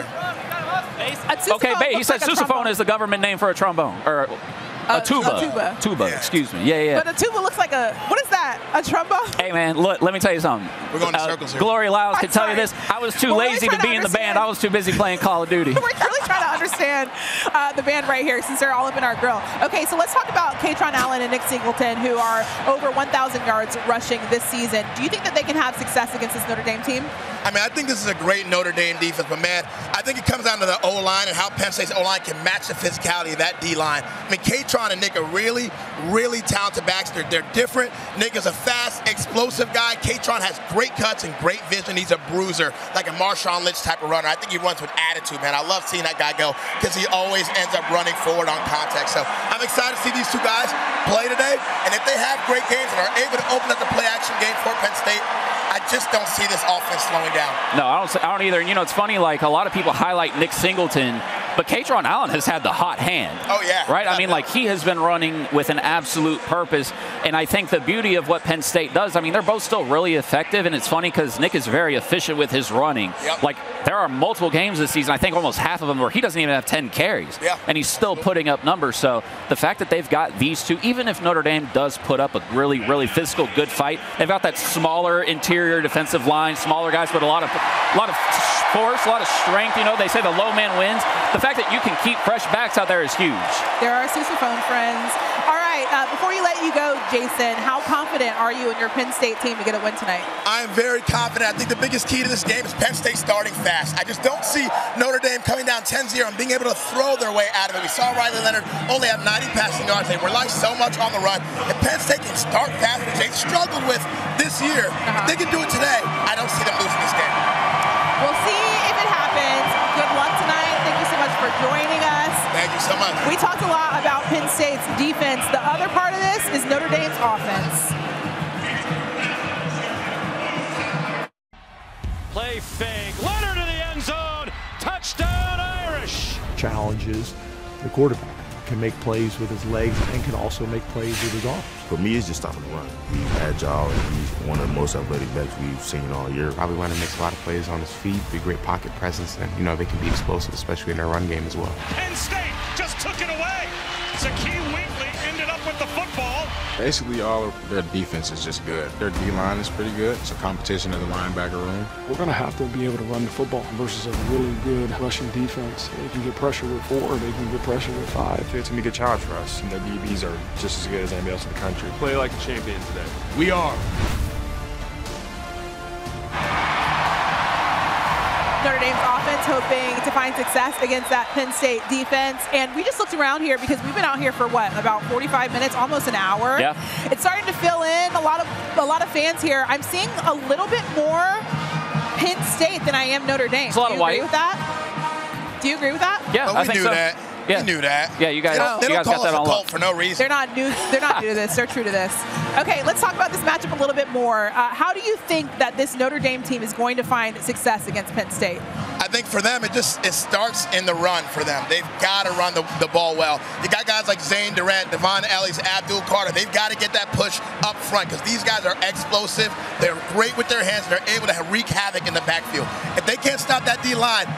Okay, he said sousaphone is the government name for a trombone or a tuba. Tuba. Excuse me. Yeah. But a tuba looks like a, what is that? A trombone? Hey man, look, let me tell you something. We're going in circles here. Glory Lyles can tell you this. I was too lazy to be in the band. I was too busy playing Call of Duty. We're really trying to understand the band right here since they're all up in our grill. Okay, so let's talk about Katron Allen and Nick Singleton, who are over 1,000 yards rushing this season. Do you think that they can have success against this Notre Dame team? I mean, I think this is a great Notre Dame defense, but man, I think it comes down to the O-line and how Penn State's O-line can match the physicality of that D-line. I mean, Katron and Nick are really, really talented backs. They're different. Nick is a fast, explosive guy. Katron has great cuts and great vision. He's a bruiser, like a Marshawn Lynch type of runner. I think he runs with attitude, man. I love seeing that guy go because he always ends up running forward on contact. So I'm excited to see these two guys play today, and if they have great games and are able to open up the play-action game for Penn State, I just don't see this offense slowing down. No, I don't either. And, you know, it's funny, like, a lot of people highlight Nick Singleton, but Katron Allen has had the hot hand. Oh, yeah. Right? I mean, like, he has been running with an absolute purpose. And I think the beauty of what Penn State does, I mean, they're both still really effective. And it's funny because Nick is very efficient with his running. Yep. Like, there are multiple games this season, I think almost half of them, where he doesn't even have 10 carries. Yeah. And he's still putting up numbers. So the fact that they've got these two, even if Notre Dame does put up a really, really physical, good fight, they've got that smaller interior defensive line, smaller guys, but a lot of force, a lot of strength. You know, they say the low man wins. The fact that you can keep fresh backs out there is huge. There are sousaphone friends. All right, before you let you go, Jason, how confident are you in your Penn State team to get a win tonight? I am very confident. I think the biggest key to this game is Penn State starting fast. I just don't see Notre Dame coming down 10-0 and being able to throw their way out of it. We saw Riley Leonard only have 90 passing yards. They rely so much on the run. If Penn State can start fast, which they've struggled with this year, if they can do it today, I don't see them losing this game. We'll see if it happens. Good luck tonight. Thank you so much for joining us. Thank you so much. We talked a lot about Penn State's defense. The other part of this is Notre Dame's offense. Play fake. Leonard to the end zone. Touchdown Irish. Challenges the quarterback. Can make plays with his legs and can also make plays with his arms. For me, it's just stopping the run. He's agile and he's one of the most athletic backs we've seen all year. Probably one that makes a lot of plays on his feet, be great pocket presence, and, you know, they can be explosive, especially in their run game as well. Penn State just took it away. Zakee Wheatley ended up with the football. Basically, all of their defense is just good. Their D-line is pretty good. It's a competition in the linebacker room. We're going to have to be able to run the football versus a really good rushing defense. They can get pressure with 4, they can get pressure with 5. It's going to be a good challenge for us. And the DBs are just as good as anybody else in the country. Play like a champion today. We are. Notre Dame's offense hoping to find success against that Penn State defense. And we just looked around here because we've been out here for what, about 45 minutes, almost an hour. Yeah. It's starting to fill in. A lot of fans here. I'm seeing a little bit more Penn State than I am Notre Dame. It's a lot of white. Do you agree with that? Do you agree with that? Yeah, I think so. Yeah. We knew that. Yeah, you guys got that on lock. For no reason. They're not new to this. They're true to this. Okay, let's talk about this matchup a little bit more. How do you think that this Notre Dame team is going to find success against Penn State? I think for them, it starts in the run for them. They've got to run the ball well. You got guys like Zane Durant, Devon Ellis, Abdul Carter. They've got to get that push up front because these guys are explosive. They're great with their hands. They're able to wreak havoc in the backfield. If they can't stop that D-line,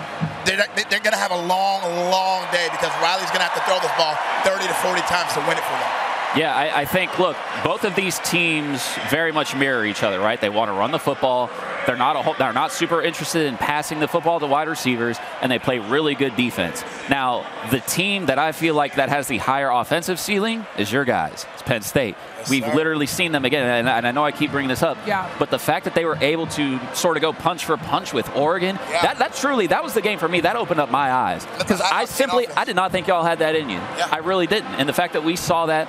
they're going to have a long, long day because Riley's going to have to throw this ball 30 to 40 times to win it for them. Yeah, I think, look, both of these teams very much mirror each other, right? They want to run the football. They're not super interested in passing the football to wide receivers, and they play really good defense. Now, the team that I feel like that has the higher offensive ceiling is your guys. It's Penn State. We've literally seen them again, and I know I keep bringing this up, but the fact that they were able to sort of go punch for punch with Oregon, that was the game for me. That opened up my eyes because I did not think y'all had that in you. I really didn't. And the fact that we saw that,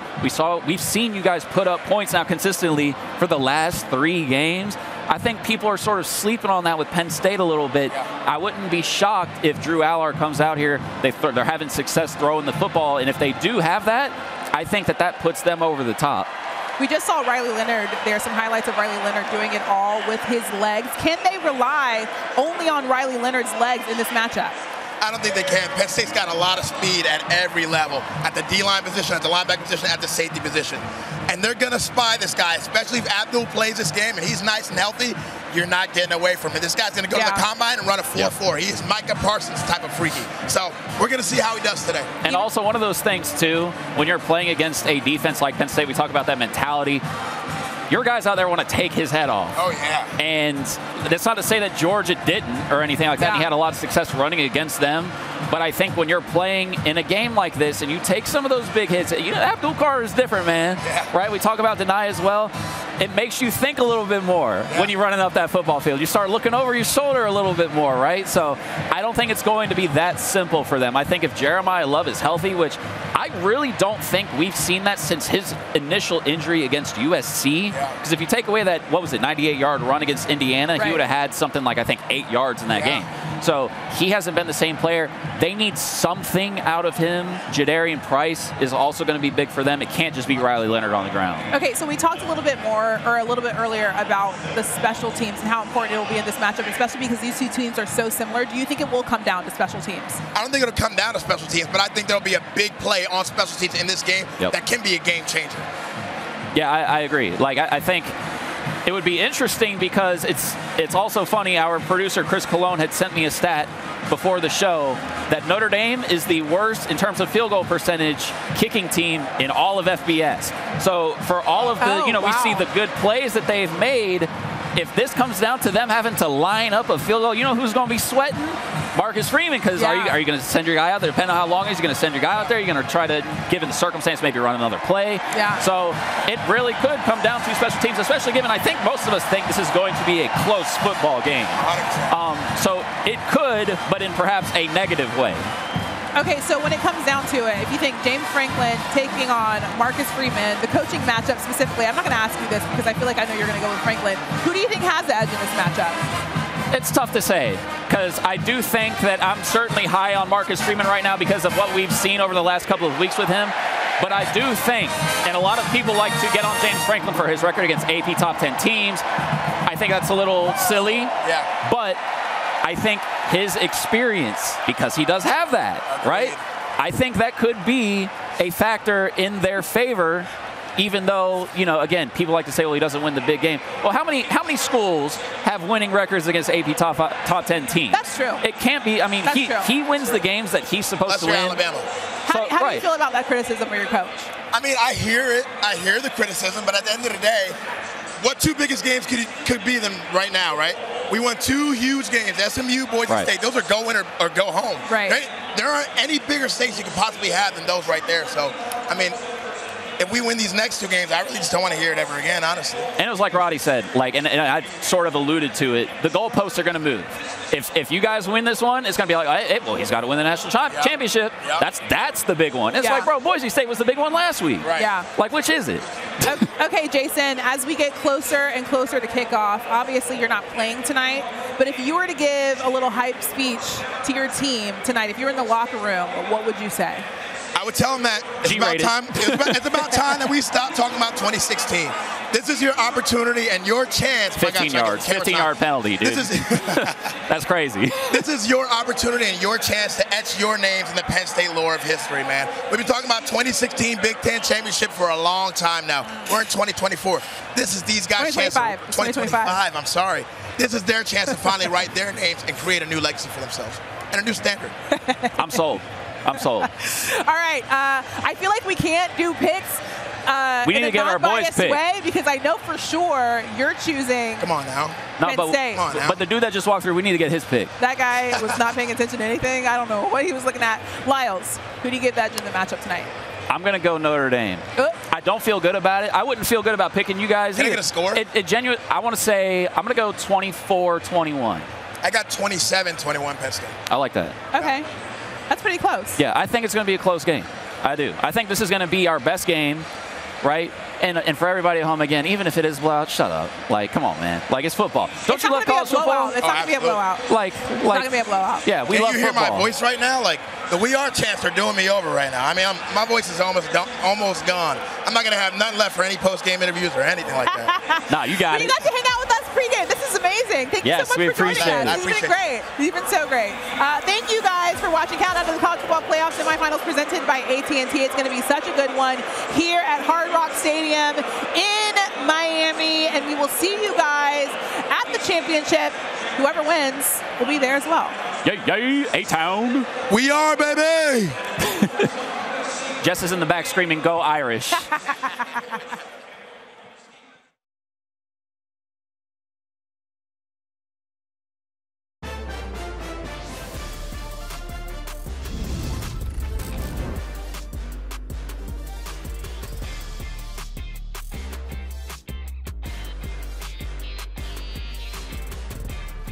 we've seen you guys put up points now consistently for the last 3 games. I think people are sort of sleeping on that with Penn State a little bit. I wouldn't be shocked if Drew Allard comes out here, they're having success throwing the football, and if they do have that, I think that puts them over the top. We just saw Riley Leonard. There are some highlights of Riley Leonard doing it all with his legs. Can they rely only on Riley Leonard's legs in this matchup? I don't think they can. Penn State's got a lot of speed at every level, at the D-line position, at the linebacker position, at the safety position. And they're going to spy this guy, especially if Abdul plays this game and he's nice and healthy, you're not getting away from it. This guy's going to go to the combine and run a 4.4. He is Micah Parsons type of freaky. So we're going to see how he does today. And also one of those things, too, when you're playing against a defense like Penn State, we talk about that mentality. Your guys out there want to take his head off. Oh, yeah. And that's not to say that Georgia didn't or anything like that. And he had a lot of success running against them. But I think when you're playing in a game like this and you take some of those big hits, Abdul Carter is different, man. Right? We talk about Deny as well. It makes you think a little bit more when you're running up that football field. You start looking over your shoulder a little bit more, right? So I don't think it's going to be that simple for them. I think if Jeremiyah Love is healthy, which I really don't think we've seen that since his initial injury against USC. Because if you take away that, 98-yard run against Indiana, he would have had something like, I think, 8 yards in that game. So he hasn't been the same player. They need something out of him. Jadarian Price is also going to be big for them. It can't just be Riley Leonard on the ground. Okay, so we talked a little bit earlier about the special teams and how important it will be in this matchup, especially because these two teams are so similar. Do you think it will come down to special teams? I don't think it'll come down to special teams, but I think there'll be a big play on special teams in this game that can be a game changer. Yeah, I agree. I think it would be interesting because it's also funny. Our producer, Chris Colon, had sent me a stat before the show that Notre Dame is the worst in terms of field goal percentage kicking team in all of FBS. So for all of the, we see the good plays that they've made. If this comes down to them having to line up a field goal, you know who's going to be sweating? Marcus Freeman, because are you going to send your guy out there? Depending on how long he's going to send your guy out there, you're going to try to, given the circumstance, maybe run another play. So it really could come down to special teams, especially given I think most of us think this is going to be a close football game. So it could, but in perhaps a negative way. Okay, so when it comes down to it, if you think James Franklin taking on Marcus Freeman, the coaching matchup specifically, I'm not going to ask you this because I feel like I know you're going to go with Franklin. Who do you think has the edge in this matchup? It's tough to say because I do think that I'm certainly high on Marcus Freeman right now because of what we've seen over the last couple of weeks with him. But I do think, and a lot of people like to get on James Franklin for his record against AP top 10 teams. I think that's a little silly. But I think his experience, because he does have that, right? I think that could be a factor in their favor, even though, again, people like to say, well, he doesn't win the big game. Well, how many schools have winning records against AP top 10 teams? That's true. It can't be. I mean, he wins the games that he's supposed to win. Alabama. How do you feel about that criticism for your coach? I mean, I hear it. I hear the criticism, but at the end of the day, what 2 biggest games could be them right now, right? We won 2 huge games, SMU, Boise State. Those are go win or go home. There aren't any bigger stakes you could possibly have than those right there. So, I mean, if we win these next 2 games, I really just don't want to hear it ever again, honestly. And it was like Roddy said, like, and I sort of alluded to it, the goalposts are going to move. If you guys win this one, it's going to be like, hey, well, he's got to win the national championship. Yep. That's the big one. It's like, bro, Boise State was the big one last week. Right. Yeah. Like, which is it? Okay, Jason, as we get closer and closer to kickoff, obviously you're not playing tonight, but if you were to give a little hype speech to your team tonight, if you were in the locker room, what would you say? I would tell them that it's about time that we stop talking about 2016. This is your opportunity and your chance. 15 yards, 15-yard penalty, dude. That's crazy. This is your opportunity and your chance to etch your names in the Penn State lore of history, man. We've been talking about 2016 Big Ten championship for a long time now. We're in 2024. This is these guys' chance. 2025. I'm sorry. This is their chance to finally write their names and create a new legacy for themselves and a new standard. I'm sold. I'm sold. All right. I feel like we can't do picks we need in to a get our boys pick. way because I know for sure you're choosing. Come on now. No, but the dude that just walked through, we need to get his pick. That guy was not paying attention to anything. I don't know what he was looking at. Lyles, who do you give that in the matchup tonight? I'm going to go Notre Dame. I don't feel good about it. I wouldn't feel good about picking you guys Can either. I get a score? I want to say I'm going to go 24-21. I got 27-21 Penn State. I like that. Okay. That's pretty close. Yeah, I think it's going to be a close game. I do. I think this is going to be our best game, right? And for everybody at home, again, even if it is blowout, shut up. Like, come on, man. Like, it's football. Don't you love college football? It's not going to be a blowout. It's not going to be a blowout. Yeah, we love football. You hear my voice right now? Like, the We Are chants are doing me over right now. I mean, my voice is almost gone. I'm not going to have nothing left for any post-game interviews or anything like that. Nah, you got it. You got to hang out with us pregame. This is amazing. Thank you so much for joining us. This has been great. You've been so great. Thank you guys for watching Countdown to the College Football Playoff Semifinals presented by AT&T. It's going to be such a good one here at Hard Rock Stadium in Miami, and we will see you guys at the championship. Whoever wins will be there as well. Yay, A-Town. We are, baby. Jess is in the back screaming, "Go Irish."